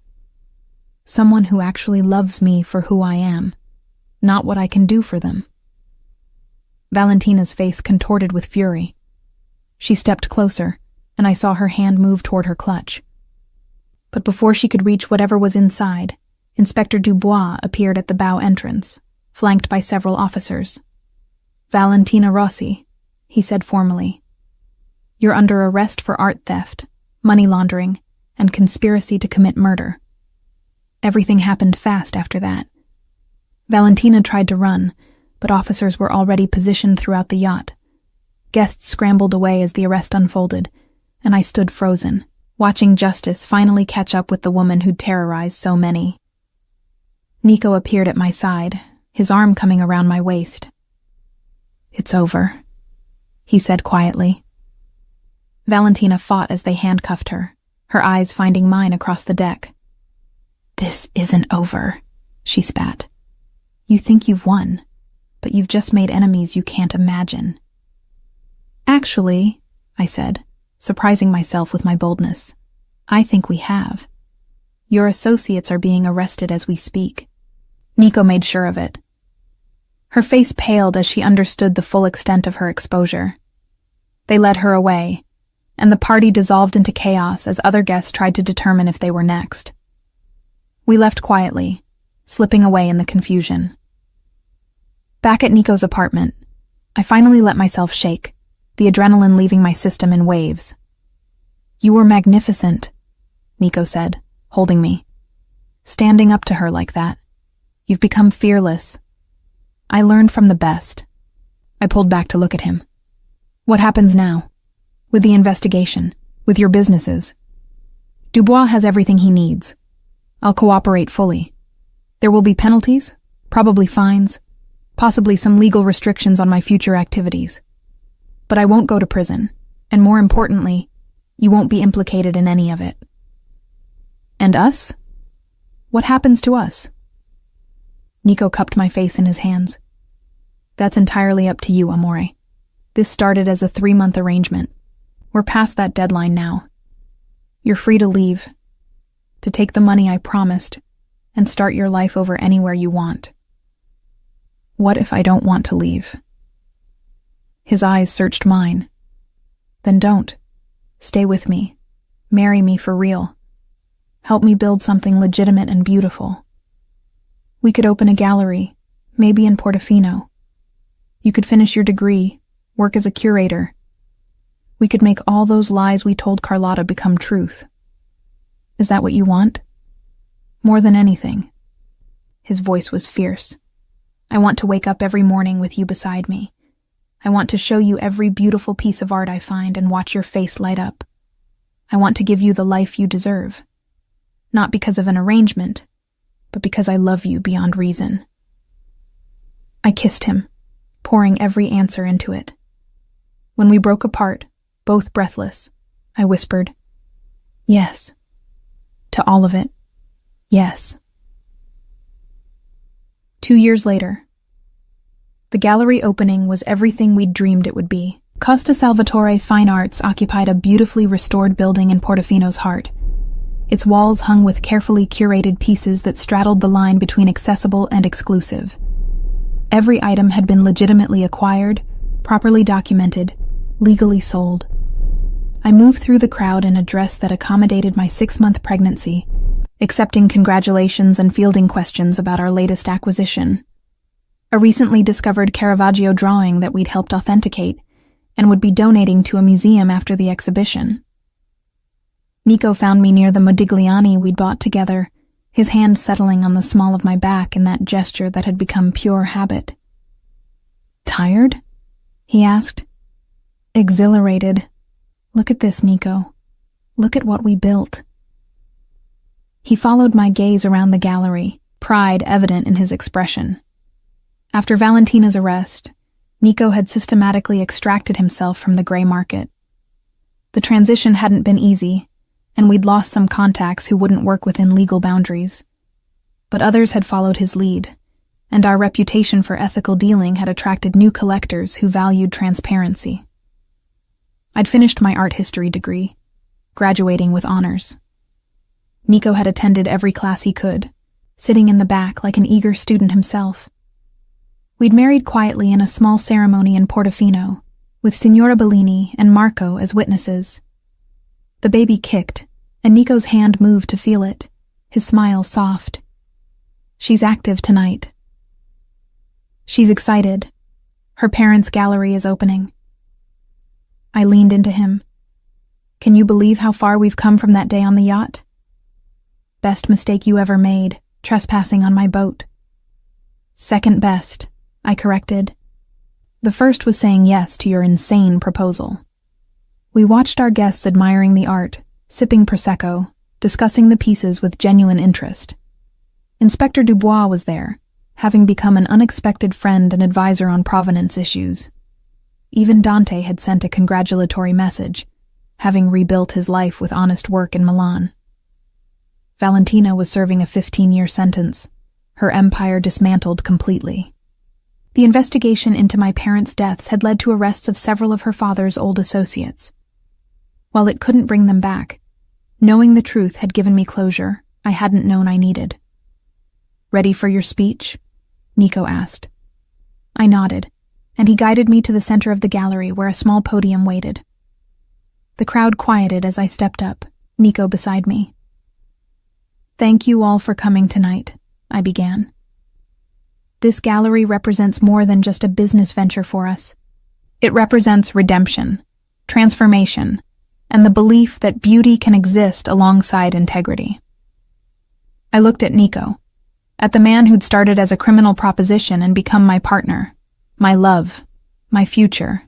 Someone who actually loves me for who I am, not what I can do for them. Valentina's face contorted with fury. She stepped closer, and I saw her hand move toward her clutch. But before she could reach whatever was inside, Inspector Dubois appeared at the bow entrance, flanked by several officers. "Valentina Rossi," he said formally. "You're under arrest for art theft, money laundering, and conspiracy to commit murder." Everything happened fast after that. Valentina tried to run, but officers were already positioned throughout the yacht. Guests scrambled away as the arrest unfolded, and I stood frozen, watching justice finally catch up with the woman who'd terrorized so many. Nico appeared at my side, his arm coming around my waist. "It's over," he said quietly. Valentina fought as they handcuffed her, her eyes finding mine across the deck. "This isn't over," she spat. "You think you've won, but you've just made enemies you can't imagine." "Actually," I said, surprising myself with my boldness, "I think we have. Your associates are being arrested as we speak." Nico made sure of it. Her face paled as she understood the full extent of her exposure. They led her away, and the party dissolved into chaos as other guests tried to determine if they were next. We left quietly, slipping away in the confusion. Back at Nico's apartment, I finally let myself shake, the adrenaline leaving my system in waves. "You were magnificent," Nico said, holding me. "Standing up to her like that. You've become fearless. I learned from the best." I pulled back to look at him. "What happens now? With the investigation, with your businesses?" "Dubois has everything he needs. I'll cooperate fully. There will be penalties, probably fines, possibly some legal restrictions on my future activities. But I won't go to prison, and more importantly, you won't be implicated in any of it." "And us? What happens to us?" Nico cupped my face in his hands. "That's entirely up to you, Amore. This started as a 3-month arrangement. We're past that deadline now. You're free to leave, to take the money I promised, and start your life over anywhere you want." "What if I don't want to leave?" His eyes searched mine. "Then don't. Stay with me. Marry me for real. Help me build something legitimate and beautiful. We could open a gallery, maybe in Portofino. You could finish your degree, work as a curator. We could make all those lies we told Carlotta become truth. Is that what you want? More than anything." His voice was fierce. "I want to wake up every morning with you beside me. I want to show you every beautiful piece of art I find and watch your face light up. I want to give you the life you deserve. Not because of an arrangement, but because I love you beyond reason." I kissed him, pouring every answer into it. When we broke apart, both breathless, I whispered, "Yes. To all of it, yes." 2 years later, the gallery opening was everything we'd dreamed it would be. Costa Salvatore Fine Arts occupied a beautifully restored building in Portofino's heart. Its walls hung with carefully curated pieces that straddled the line between accessible and exclusive. Every item had been legitimately acquired, properly documented, legally sold. I moved through the crowd in a dress that accommodated my 6-month pregnancy, accepting congratulations and fielding questions about our latest acquisition. A recently discovered Caravaggio drawing that we'd helped authenticate and would be donating to a museum after the exhibition. Nico found me near the Modigliani we'd bought together, his hand settling on the small of my back in that gesture that had become pure habit. "Tired?" he asked. "Exhilarated. Look at this, Nico. Look at what we built." He followed my gaze around the gallery, pride evident in his expression. After Valentina's arrest, Nico had systematically extracted himself from the gray market. The transition hadn't been easy, and we'd lost some contacts who wouldn't work within legal boundaries. But others had followed his lead, and our reputation for ethical dealing had attracted new collectors who valued transparency. I'd finished my art history degree, graduating with honors. Nico had attended every class he could, sitting in the back like an eager student himself. We'd married quietly in a small ceremony in Portofino, with Signora Bellini and Marco as witnesses. The baby kicked, and Nico's hand moved to feel it, his smile soft. She's active tonight. She's excited. Her parents' gallery is opening. I leaned into him. Can you believe how far we've come from that day on the yacht? Best mistake you ever made, trespassing on my boat. Second best, I corrected. The first was saying yes to your insane proposal. We watched our guests admiring the art, sipping Prosecco, discussing the pieces with genuine interest. Inspector Dubois was there, having become an unexpected friend and advisor on provenance issues. Even Dante had sent a congratulatory message, having rebuilt his life with honest work in Milan. Valentina was serving a 15-year sentence, her empire dismantled completely. The investigation into my parents' deaths had led to arrests of several of her father's old associates. While it couldn't bring them back, knowing the truth had given me closure I hadn't known I needed. Ready for your speech? Nico asked. I nodded, and he guided me to the center of the gallery where a small podium waited. The crowd quieted as I stepped up, Nico beside me. Thank you all for coming tonight, I began. This gallery represents more than just a business venture for us. It represents redemption, transformation, and the belief that beauty can exist alongside integrity. I looked at Nico, at the man who'd started as a criminal proposition and become my partner, my love, my future.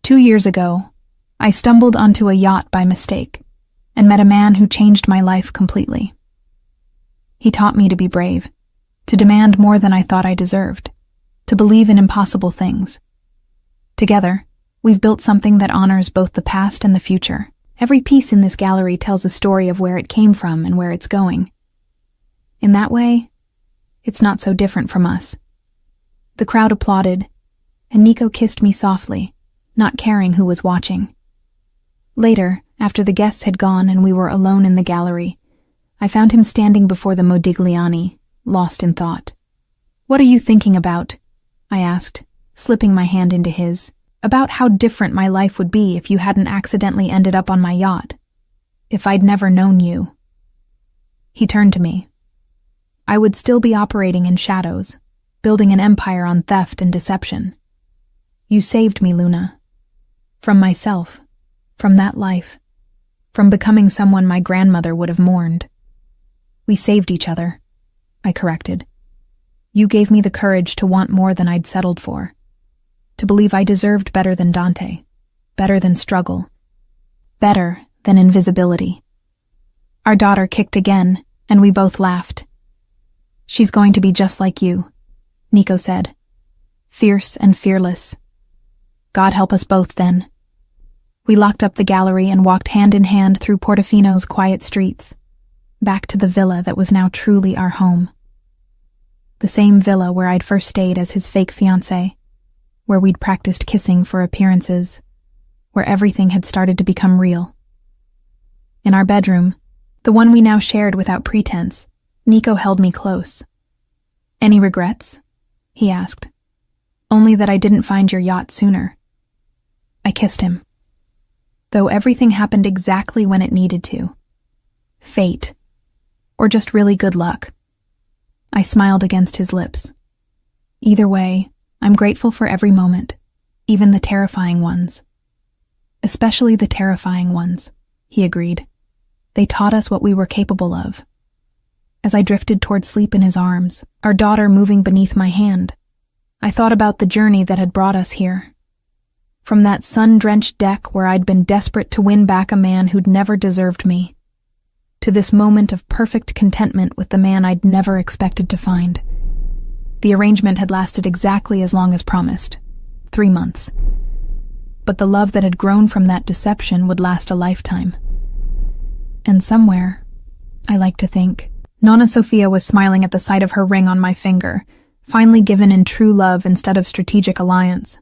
2 years ago, I stumbled onto a yacht by mistake and met a man who changed my life completely. He taught me to be brave, to demand more than I thought I deserved, to believe in impossible things. Together, we've built something that honors both the past and the future. Every piece in this gallery tells a story of where it came from and where it's going. In that way, it's not so different from us. The crowd applauded, and Nico kissed me softly, not caring who was watching. Later, after the guests had gone and we were alone in the gallery, I found him standing before the Modigliani, lost in thought. What are you thinking about? I asked, slipping my hand into his. About how different my life would be if you hadn't accidentally ended up on my yacht. If I'd never known you. He turned to me. I would still be operating in shadows, building an empire on theft and deception. You saved me, Luna. From myself, from that life, from becoming someone my grandmother would have mourned. We saved each other, I corrected. You gave me the courage to want more than I'd settled for, to believe I deserved better than Dante, better than struggle, better than invisibility. Our daughter kicked again, and we both laughed. She's going to be just like you, Nico said, fierce and fearless. God help us both then. We locked up the gallery and walked hand in hand through Portofino's quiet streets, back to the villa that was now truly our home. The same villa where I'd first stayed as his fake fiancé, where we'd practiced kissing for appearances, where everything had started to become real. In our bedroom, the one we now shared without pretense, Nico held me close. Any regrets? He asked. Only that I didn't find your yacht sooner. I kissed him. Though everything happened exactly when it needed to. Fate. Or just really good luck. I smiled against his lips. Either way, I'm grateful for every moment, even the terrifying ones. Especially the terrifying ones, he agreed. They taught us what we were capable of. As I drifted toward sleep in his arms, our daughter moving beneath my hand, I thought about the journey that had brought us here. From that sun-drenched deck where I'd been desperate to win back a man who'd never deserved me, to this moment of perfect contentment with the man I'd never expected to find. The arrangement had lasted exactly as long as promised, 3 months. But the love that had grown from that deception would last a lifetime. And somewhere, I like to think, Nonna Sofia was smiling at the sight of her ring on my finger, finally given in true love instead of strategic alliance.